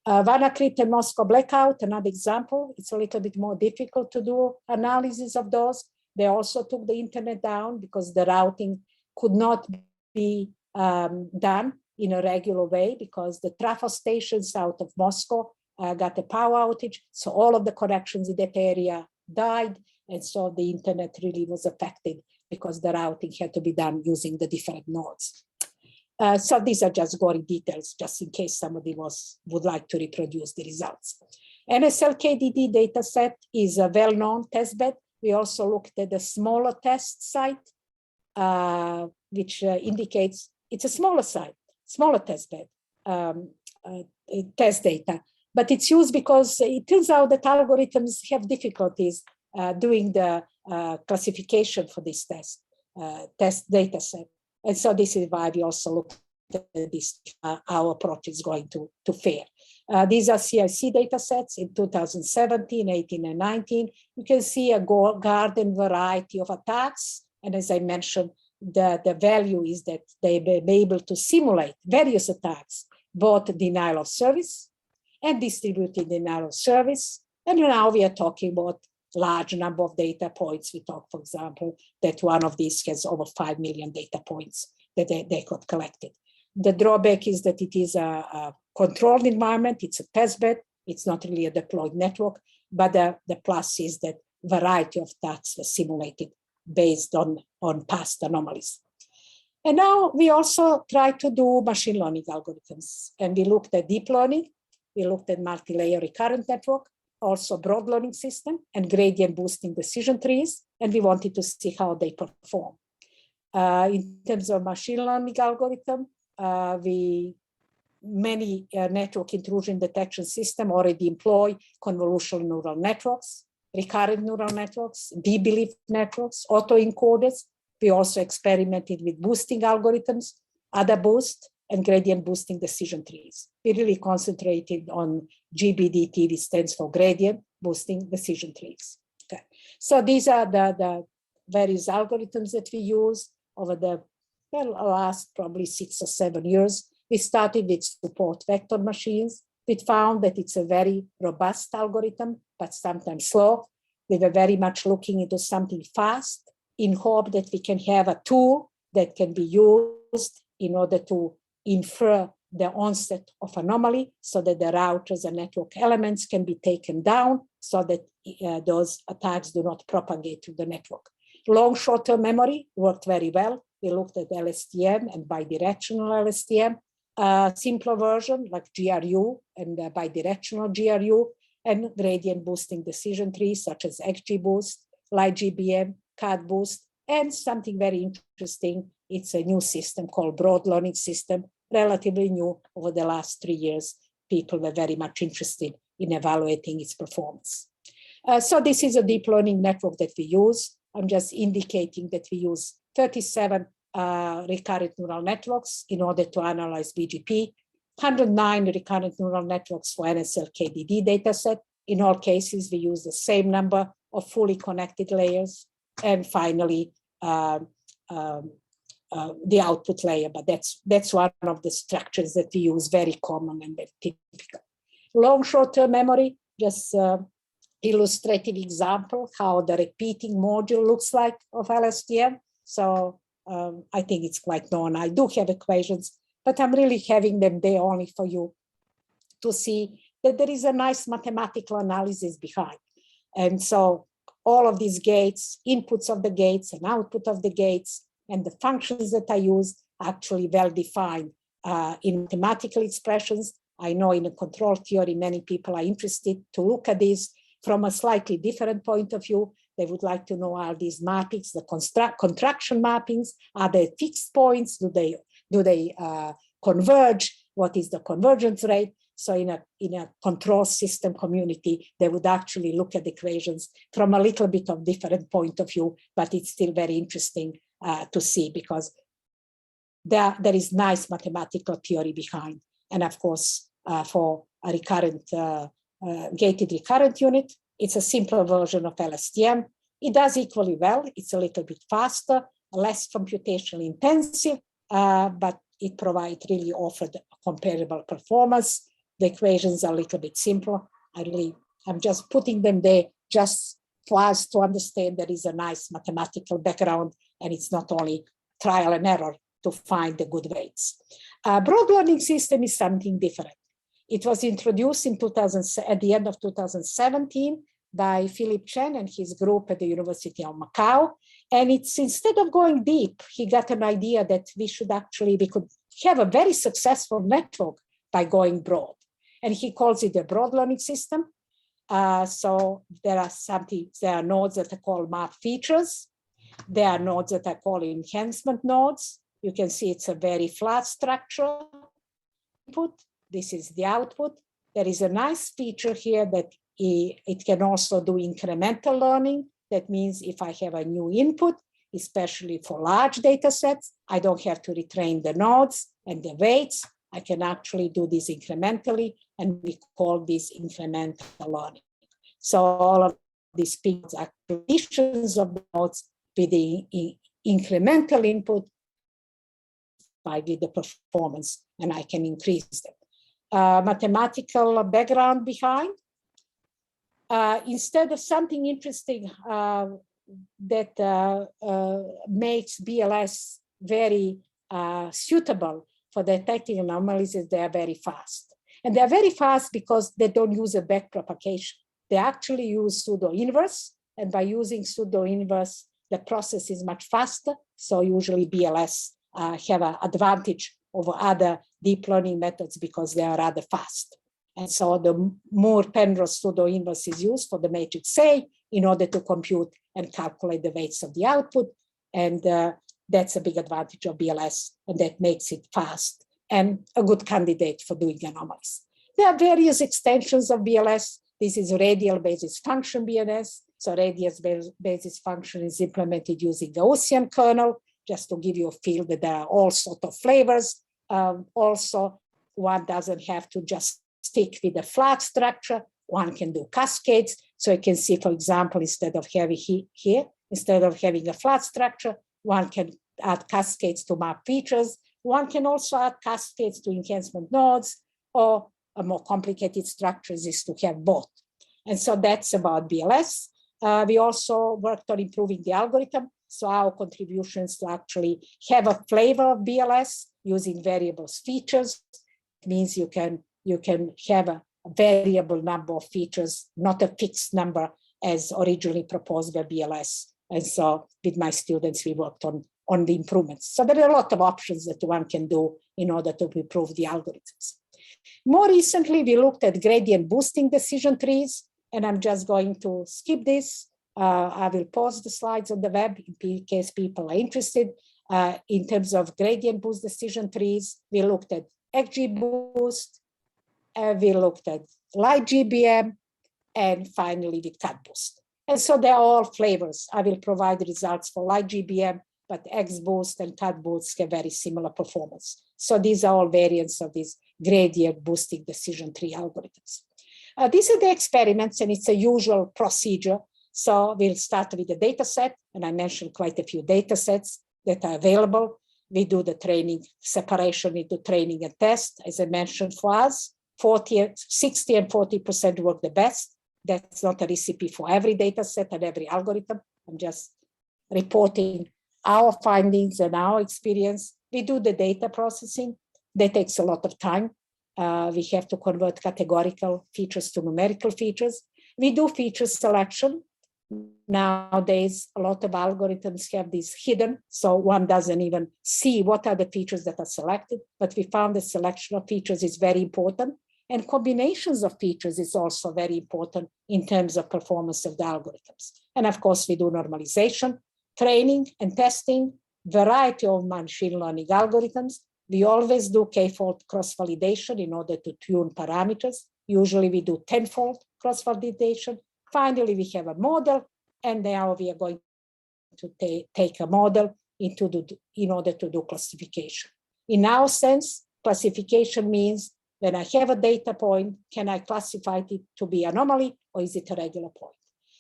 WannaCrypt and Moscow blackout, another example. It's a little bit more difficult to do analysis of those. They also took the internet down because the routing could not be done in a regular way because the trafo stations out of Moscow got a power outage. So all of the connections in that area died. And so the internet really was affected because the routing had to be done using the different nodes. So these are just gory details, just in case somebody would like to reproduce the results. NSL-KDD dataset is a well-known testbed. We also looked at the smaller test site, which indicates it's a smaller site, smaller testbed, test data. But it's used because it turns out that algorithms have difficulties doing the classification for this test data set. And so this is why we also look at this, our approach is going to fail. These are CIC data sets in 2017, 18, and 19. You can see a garden variety of attacks. And as I mentioned, the value is that they may be able to simulate various attacks, both denial of service and distributed denial of service. And now we are talking about large number of data points. We talk, for example, that one of these has over 5 million data points that they got collected. The drawback is that it is a controlled environment. It's a test bed. It's not really a deployed network, but the plus is that variety of attacks were simulated based on past anomalies. And now we also try to do machine learning algorithms. And we looked at deep learning. We looked at multi-layer recurrent network, also broad learning system and gradient boosting decision trees. And we wanted to see how they perform. In terms of machine learning algorithm, many network intrusion detection system already employ convolutional neural networks, recurrent neural networks, belief networks, autoencoders. We also experimented with boosting algorithms, ADA boost, and gradient boosting decision trees. We really concentrated on GBDT, which stands for gradient boosting decision trees. Okay. So these are the various algorithms that we use over the last probably 6 or 7 years. We started with support vector machines. We found that it's a very robust algorithm, but sometimes slow. We were very much looking into something fast in hope that we can have a tool that can be used in order to infer the onset of anomaly so that the routers and network elements can be taken down so that those attacks do not propagate to the network. Long short-term memory worked very well. We looked at LSDM and bidirectional LSDM, simpler version like GRU and bidirectional GRU, and gradient boosting decision trees such as XGBoost, LightGBM, CADBoost, and something very interesting. It's a new system called broad learning system, relatively new. Over the last 3 years, people were very much interested in evaluating its performance. So this is a deep learning network that we use. I'm just indicating that we use 37 recurrent neural networks in order to analyze BGP, 109 recurrent neural networks for NSL-KDD dataset. In all cases, we use the same number of fully connected layers. And finally, the output layer, but that's one of the structures that we use, very common and very typical. Long short-term memory, just illustrative example how the repeating module looks like of LSDM. So I think it's quite known. I do have equations, but I'm really having them there only for you to see that there is a nice mathematical analysis behind. And so all of these gates, inputs of the gates and output of the gates and the functions that I use are actually well defined in mathematical expressions. I know in a control theory, many people are interested to look at this from a slightly different point of view. They would like to know, are these mappings, the contraction mappings, are they fixed points? Do they converge? What is the convergence rate? So in a control system community, they would actually look at the equations from a little bit of different point of view, but it's still very interesting to see, because there is nice mathematical theory behind. And of course, for a recurrent, gated recurrent unit, it's a simpler version of LSDM. It does equally well. It's a little bit faster, less computationally intensive, but it really offered comparable performance. The equations are a little bit simpler. I'm just putting them there just for us to understand there is a nice mathematical background, and it's not only trial and error to find the good weights. Broad learning system is something different. It was introduced in at the end of 2017 by Philip Chen and his group at the University of Macau. And it's, instead of going deep, he got an idea that we could have a very successful network by going broad. And he calls it a broad learning system. So there are nodes that are called map features. There are nodes that are called enhancement nodes. You can see it's a very flat structure. Input, this is the output. There is a nice feature here that it can also do incremental learning. That means if I have a new input, especially for large data sets, I don't have to retrain the nodes and the weights. I can actually do this incrementally, and we call this incremental learning. So all of these things are conditions of the nodes with the incremental input with the performance, and I can increase them. Mathematical background behind. Instead of something interesting that makes BLS very suitable for detecting anomalies, is they are very fast. And they're very fast because they don't use a backpropagation. They actually use pseudo-inverse, and by using pseudo-inverse, the process is much faster. So usually BLS have an advantage over other deep learning methods because they are rather fast. And so the more Penrose pseudo-inverse is used for the matrix A in order to compute and calculate the weights of the output. And that's a big advantage of BLS, and that makes it fast and a good candidate for doing anomalies. There are various extensions of BLS. This is radial basis function BNS. So radial basis function is implemented using the Ocean kernel, just to give you a feel that there are all sorts of flavors. Also, one doesn't have to just stick with a flat structure. One can do cascades. So you can see, for example, instead of having instead of having a flat structure, one can add cascades to map features. One can also add cascades to enhancement nodes, or a more complicated structures is to have both. And so that's about BLS. We also worked on improving the algorithm. So our contributions to actually have a flavor of BLS using variables features. It means you can have a variable number of features, not a fixed number as originally proposed by BLS. And so with my students, we worked on the improvements. So there are a lot of options that one can do in order to improve the algorithms. More recently, we looked at gradient boosting decision trees, and I'm just going to skip this. I will post the slides on the web in case people are interested. In terms of gradient boost decision trees, we looked at XGBoost, we looked at LightGBM, and finally with CutBoost. And so they're all flavors. I will provide results for LightGBM, but XBoost and CutBoost have very similar performance. So these are all variants of these gradient boosting decision tree algorithms. These are the experiments, and it's a usual procedure. So we'll start with the data set, and I mentioned quite a few data sets that are available. We do the training, separation into training and test. As I mentioned, for us, 60 and 40% work the best. That's not a recipe for every data set and every algorithm. I'm just reporting our findings and our experience. We do the data processing. That takes a lot of time. We have to convert categorical features to numerical features. We do feature selection. Nowadays, a lot of algorithms have these hidden, so one doesn't even see what are the features that are selected, but we found the selection of features is very important, and combinations of features is also very important in terms of performance of the algorithms. And of course, we do normalization, training and testing, variety of machine learning algorithms. We always do k-fold cross-validation in order to tune parameters. Usually we do 10-fold cross-validation. Finally, we have a model, and now we are going to take a model in order to do classification. In our sense, classification means when I have a data point, can I classify it to be anomaly or is it a regular point?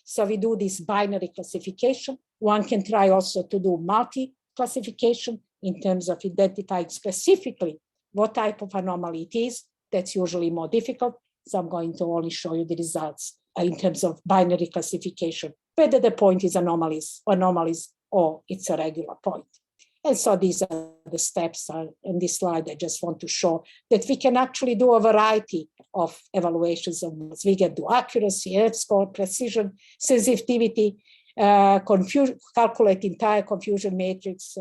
So we do this binary classification. One can try also to do multi-classification in terms of identifying specifically what type of anomaly it is. That's usually more difficult. So I'm going to only show you the results in terms of binary classification, whether the point is anomalies or it's a regular point. And so these are the steps in this slide. I just want to show that we can actually do a variety of evaluations of models. We can do accuracy, F-score, precision, sensitivity, calculate entire confusion matrix,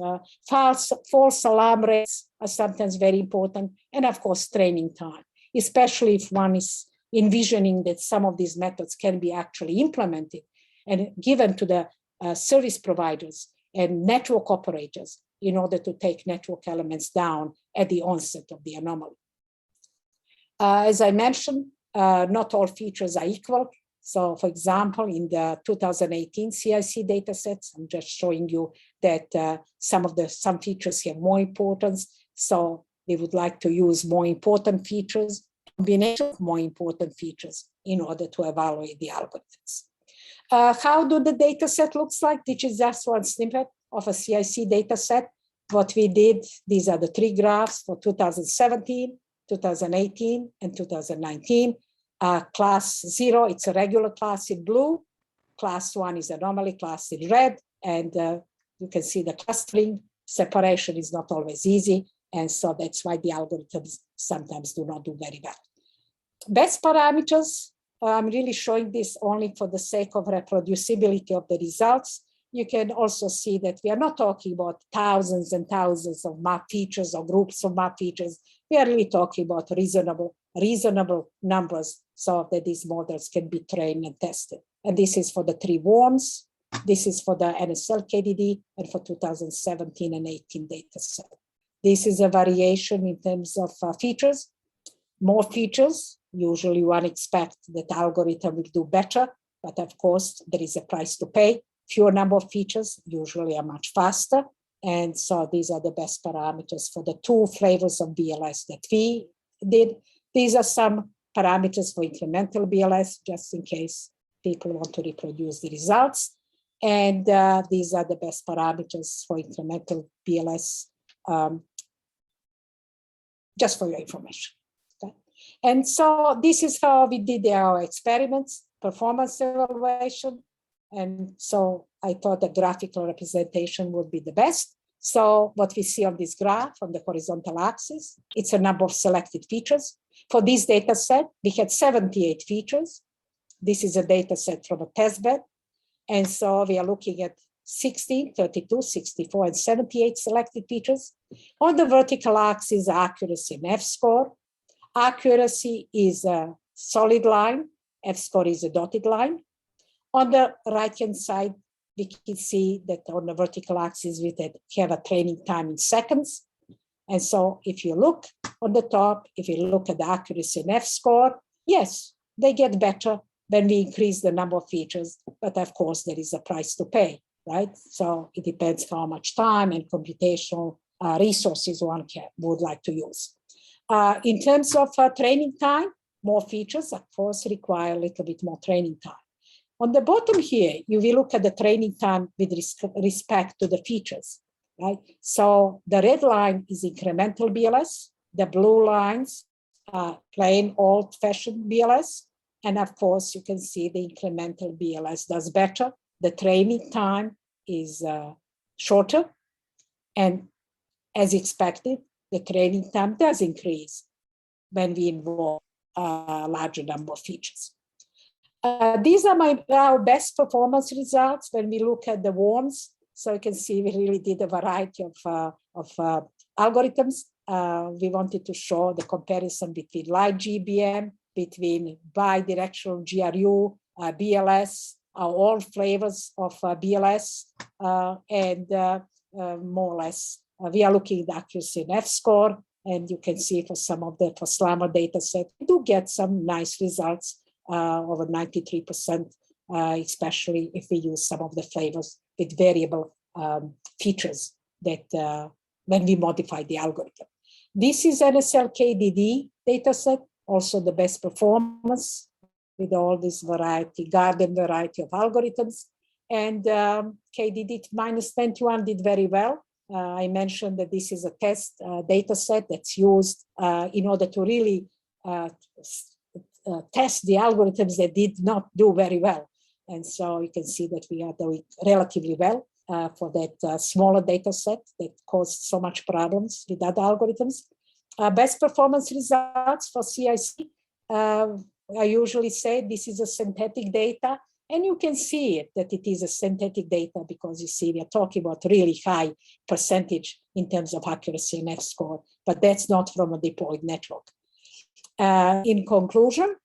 false alarm rates are sometimes very important, and of course, training time, especially if one is envisioning that some of these methods can be actually implemented and given to the service providers and network operators in order to take network elements down at the onset of the anomaly. As I mentioned, not all features are equal. So for example, in the 2018 CIC datasets, I'm just showing you that some features have more importance. So they would like to use more important features, combination of more important features in order to evaluate the algorithms. How do the data set looks like? This is just one snippet of a CIC data set. What we did, these are the three graphs for 2017, 2018, and 2019. Class 0, it's a regular class in blue. Class 1 is anomaly class in red. And you can see the clustering separation is not always easy. And so that's why the algorithms sometimes do not do very well. Best parameters, I'm really showing this only for the sake of reproducibility of the results. You can also see that we are not talking about thousands and thousands of map features or groups of map features. We are really talking about reasonable numbers so that these models can be trained and tested. And this is for the three worms. This is for the NSL KDD and for 2017 and 18 data set. This is a variation in terms of features. More features, usually one expects that the algorithm will do better, but of course there is a price to pay. Fewer number of features usually are much faster. And so these are the best parameters for the two flavors of BLS that we did. These are some parameters for incremental BLS, just in case people want to reproduce the results. And these are the best parameters for incremental BLS, just for your information. Okay? And so this is how we did our experiments, performance evaluation. And so I thought the graphical representation would be the best. So what we see on this graph on the horizontal axis, it's a number of selected features. For this data set, we had 78 features. This is a data set from a test bed. And so we are looking at 16, 32, 64, and 78 selected features. On the vertical axis, accuracy and F-score. Accuracy is a solid line. F-score is a dotted line. On the right-hand side, we can see that on the vertical axis, we have a training time in seconds. And so if you look on the top, if you look at the accuracy and F-score, yes, they get better when we increase the number of features, but of course there is a price to pay, right? So it depends how much time and computational resources one would like to use. In terms of training time, more features, of course, require a little bit more training time. On the bottom here, you will look at the training time with respect to the features, right? So the red line is incremental BLS, the blue lines are plain old-fashioned BLS, and of course you can see the incremental BLS does better. The training time is shorter, and as expected, the training time does increase when we involve a larger number of features. These are our best performance results when we look at the worms. So you can see we really did a variety of algorithms. We wanted to show the comparison between light GBM, between bidirectional GRU, BLS, all flavors of BLS, and more or less, we are looking at the accuracy in F-score, and you can see for some of the SLAMR data set, we do get some nice results, over 93%, especially if we use some of the flavors with variable features that when we modify the algorithm. This is NSL-KDD dataset, also the best performance with all this variety, garden variety of algorithms. And KDD -21 did very well. I mentioned that this is a test data set that's used in order to really test the algorithms that did not do very well. And so you can see that we are doing relatively well for that smaller data set that caused so much problems with other algorithms. Best performance results for CIC, I usually say this is a synthetic data, and you can see it, that it is a synthetic data because you see we are talking about really high percentage in terms of accuracy and F-score, but that's not from a deployed network. In conclusion,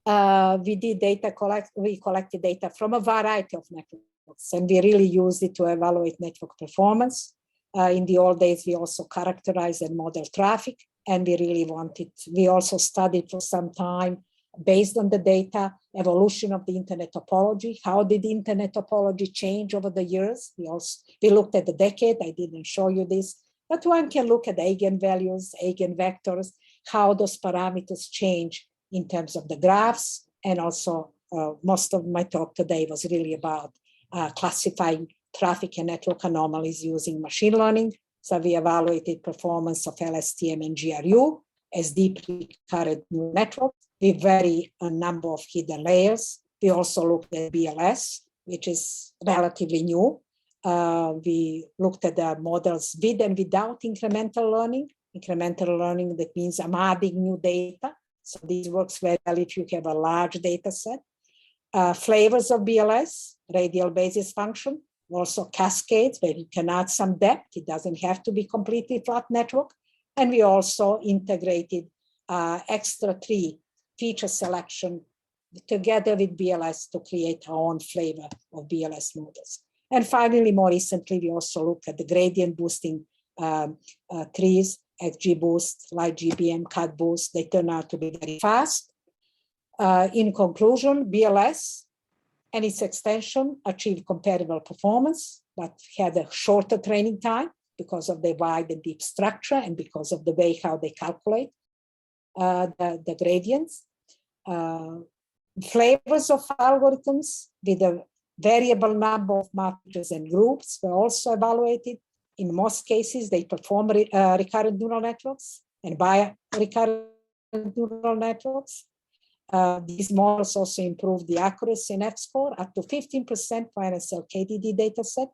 we collected data from a variety of networks, and we really used it to evaluate network performance. In the old days, we also characterized and model traffic, and we also studied for some time, based on the data, evolution of the internet topology. How did the internet topology change over the years? We looked at the decade. I didn't show you this, but one can look at eigenvalues, eigenvectors, how those parameters change in terms of the graphs. And also most of my talk today was really about classifying traffic and network anomalies using machine learning. So we evaluated performance of LSDM and GRU as deeply recurrent neural networks. We vary a number of hidden layers. We also looked at BLS, which is relatively new. We looked at the models with and without incremental learning. Incremental learning, that means I'm adding new data. So this works very well if you have a large data set. Flavors of BLS, radial basis function, also cascades where you can add some depth. It doesn't have to be completely flat network. And we also integrated extra 3 feature selection together with BLS to create our own flavor of BLS models. And finally, more recently, we also look at the gradient boosting trees, XGBoost, LightGBM, CutBoost. They turn out to be very fast. In conclusion, BLS and its extension achieved comparable performance, but had a shorter training time because of the wide and deep structure and because of the way how they calculate the gradients. Flavors of algorithms with a variable number of matrices and groups were also evaluated. In most cases, they perform recurrent neural networks and bi-recurrent neural networks. These models also improve the accuracy in F-score up to 15% for NSL-KDD dataset,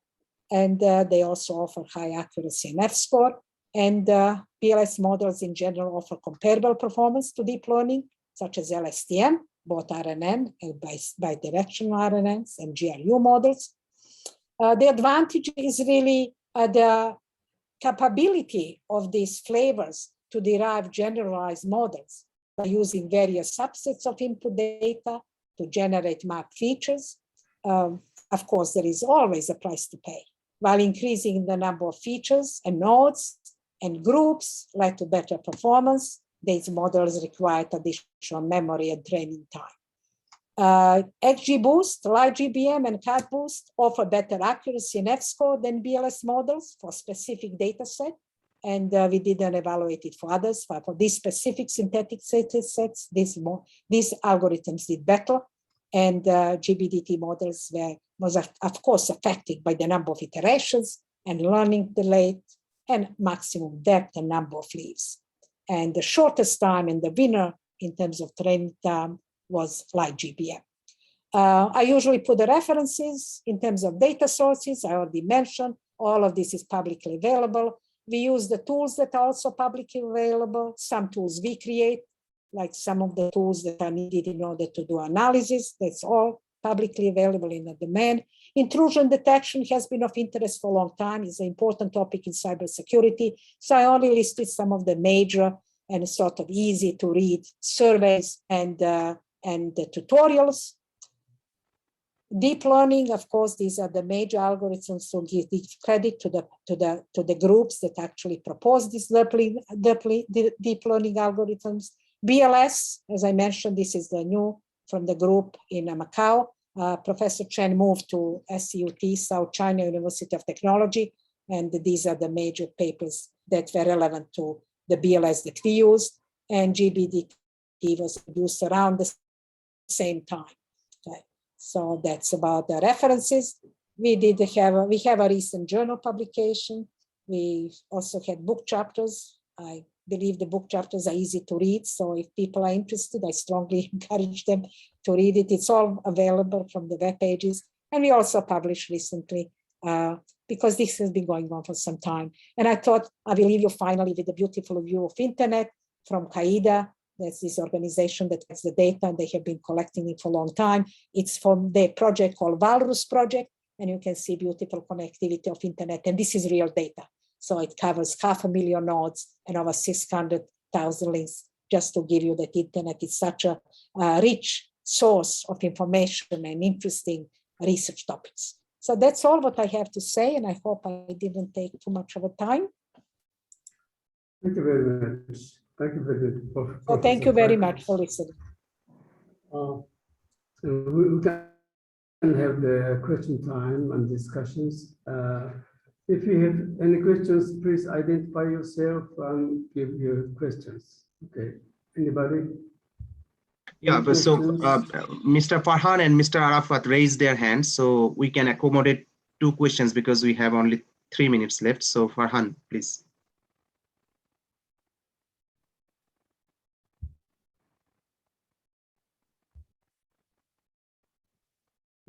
and they also offer high accuracy in F-score. And BLS models in general offer comparable performance to deep learning, such as LSDM, both RNN and bidirectional RNNs and GRU models. The advantage is really the capability of these flavors to derive generalized models by using various subsets of input data to generate map features. Of course, there is always a price to pay. While increasing the number of features and nodes and groups led to better performance, these models required additional memory and training time. XGBoost, LightGBM, and CutBoost offer better accuracy in F-score than BLS models for specific data set. And we didn't evaluate it for others. For these specific synthetic data sets, these algorithms did better. And GBDT models was of course affected by the number of iterations and learning delay and maximum depth and number of leaves. And the shortest time and the winner in terms of training time was LightGBM. I usually put the references in terms of data sources. I already mentioned all of this is publicly available. We use the tools that are also publicly available. Some tools we create, like some of the tools that are needed in order to do analysis. That's all publicly available in the domain. Intrusion detection has been of interest for a long time. It's an important topic in cybersecurity. So I only listed some of the major and sort of easy to read surveys and the tutorials. Deep learning, of course, these are the major algorithms. So give credit to the groups that actually propose these deep learning algorithms. BLS, as I mentioned, this is the new from the group in Yamakawa. Professor Chen moved to SUT, South China University of Technology, and these are the major papers that were relevant to the BLS that we used, and GBDT was produced around the same time. Okay. So that's about the references. We have a recent journal publication. We also had book chapters. I believe the book chapters are easy to read. So if people are interested, I strongly encourage them to read it. It's all available from the web pages. And we also published recently because this has been going on for some time. And I thought I will leave you finally with a beautiful view of internet from CIEEE. That's this organization that has the data, and they have been collecting it for a long time. It's from the project called Walrus Project, and you can see beautiful connectivity of internet. And this is real data. So it covers 500,000 nodes and over 600,000 links, just to give you that internet is such a rich source of information and interesting research topics. So that's all what I have to say, and I hope I didn't take too much of a time. Thank you very much. Thank you very much. So thank you very much for listening. We can have the question time and discussions. If you have any questions, please identify yourself and give your questions. Okay, anybody? Yeah, but so Mr. Farhan and Mr. Arafat raised their hands, so we can accommodate 2 questions because we have only 3 minutes left. So Farhan, please.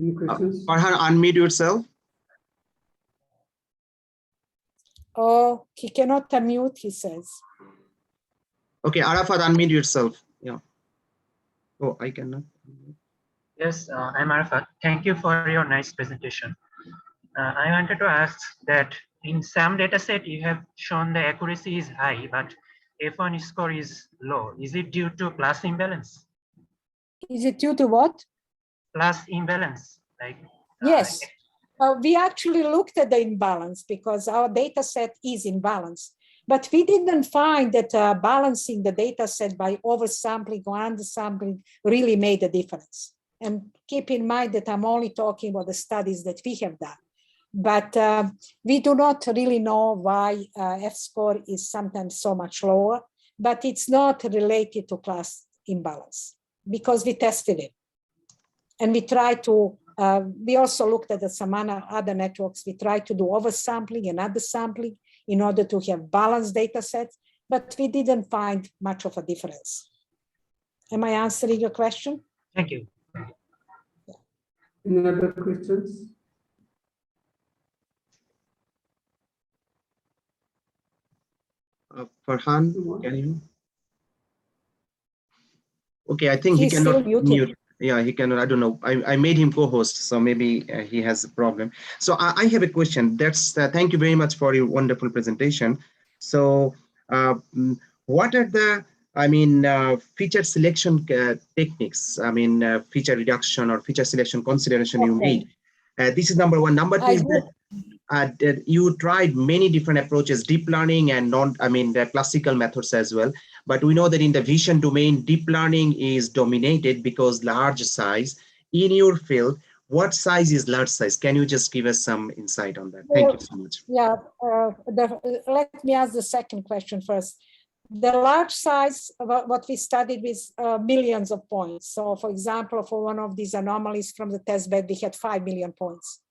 Any questions? Farhan, unmute yourself. Oh, he cannot unmute, he says. Okay, Arafat, unmute yourself. Yeah. Oh, I cannot. Yes, I'm Arafat. Thank you for your nice presentation. I wanted to ask that in some dataset you have shown the accuracy is high, but F1 score is low. Is it due to class imbalance? Is it due to what? Class imbalance, like yes. We actually looked at the imbalance because our data set is in balance, but we didn't find that balancing the data set by oversampling or undersampling really made a difference. And keep in mind that I'm only talking about the studies that we have done. But we do not really know why F-score is sometimes so much lower, but it's not related to class imbalance because we tested it. And we try to, we also looked at some other networks. We try to do oversampling and undersampling in order to have balanced data sets, but we didn't find much of a difference. Am I answering your question? Thank you. Yeah. Any other questions? Farhan, can you? Okay, I think he cannot mute. Yeah, he cannot. I don't know. I made him co-host, so maybe he has a problem. So I have a question. That's thank you very much for your wonderful presentation. So what are the, feature selection techniques? Feature reduction or feature selection consideration you made. This is number one. Number two is that you tried many different approaches, deep learning and the classical methods as well. But we know that in the vision domain, deep learning is dominated because large size. In your field, what size is large size? Can you just give us some insight on that? Thank you so much. Yeah, let me ask the second question first. The large size, what we studied with millions of points. So for example, for one of these anomalies from the test bed, we had 5 million points,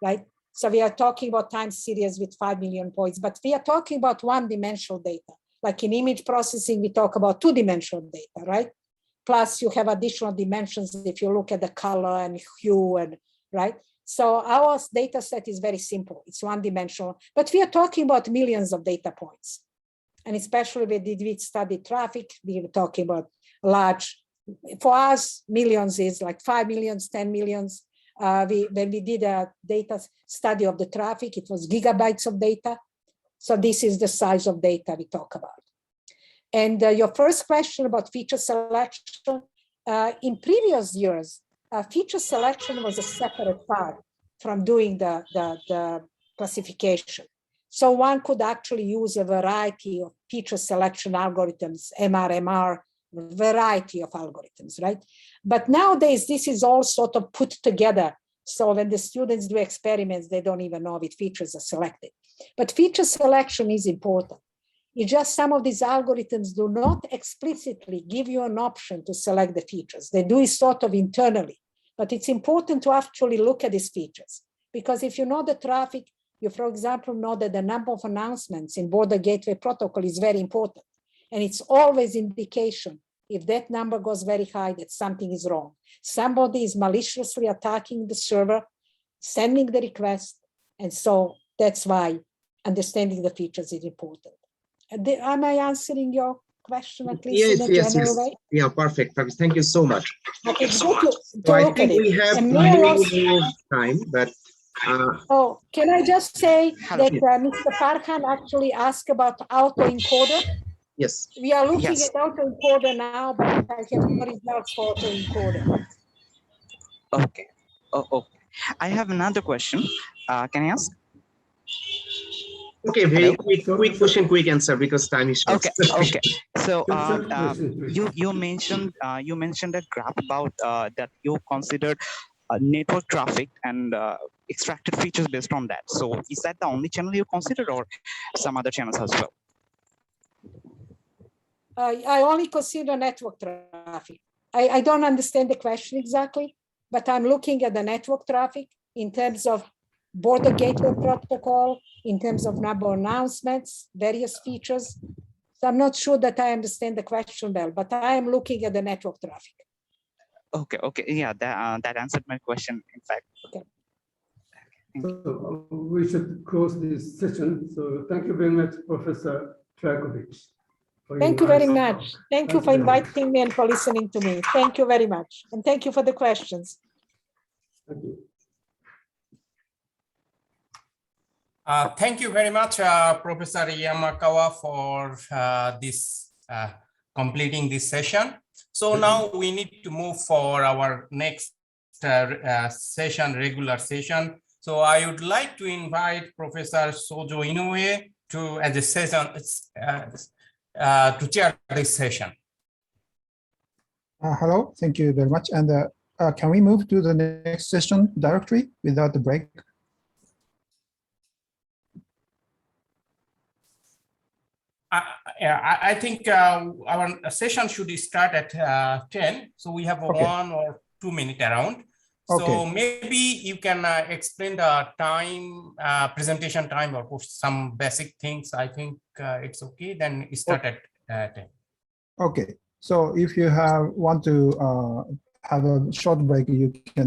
right? So we are talking about time series with 5 million points, but we are talking about one-dimensional data. Like in image processing, we talk about two-dimensional data, right? Plus you have additional dimensions if you look at the color and hue, and right? So our data set is very simple. It's one-dimensional, but we are talking about millions of data points. And especially when we study traffic, we were talking about large, for us, millions is like 5 millions, 10 millions. When we did a data study of the traffic, it was gigabytes of data. So this is the size of data we talk about. And your first question about feature selection, in previous years, feature selection was a separate part from doing the classification. So one could actually use a variety of feature selection algorithms, MR, variety of algorithms, right? But nowadays, this is all sort of put together. So when the students do experiments, they don't even know which features are selected. But feature selection is important. It's just some of these algorithms do not explicitly give you an option to select the features. They do it sort of internally, but it's important to actually look at these features. Because if you know the traffic, you, for example, know that the number of announcements in border gateway protocol is very important. And it's always indication if that number goes very high, that something is wrong. Somebody is maliciously attacking the server, sending the request. And so that's why understanding the features is important. Am I answering your question at least in a general way? Yeah, perfect. Thank you so much. Okay, it's good to I look at think it. we have And more time, but oh, can I just say that Mr. Farhan actually asked about autoencoder? yes. We are looking at autoencoder now, but I have no results for autoencoder. Okay. Okay. I have another question. Can I ask? Okay, very quick question, quick answer, because time is short. Okay. So you mentioned a graph about that you considered network traffic and extracted features based on that. So is that the only channel you considered, or some other channels as well? I only consider network traffic. I don't understand the question exactly, but I'm looking at the network traffic in terms of border gateway protocol, in terms of number of announcements, various features. So I'm not sure that I understand the question well, but I am looking at the network traffic. Okay. Yeah, that answered my question, in fact. Okay. So we should close this session. So thank you very much, Professor Trajkovic. Thank you very much. Thank you for inviting me and for listening to me. Thank you very much. And thank you for the questions. Thank you. Thank you very much, Professor Yamakawa, for this completing this session. So now we need to move for our next session, regular session. So I would like to invite Professor Sojo Inoue to as a session to chair this session. Hello, thank you very much. And can we move to the next session directly without the break? I think our session should start at 10. So we have 1 or 2 minutes around. So maybe you can explain the time, presentation time, or some basic things. I think it's okay. Then start at 10. Okay. So if you want to have a short break, you can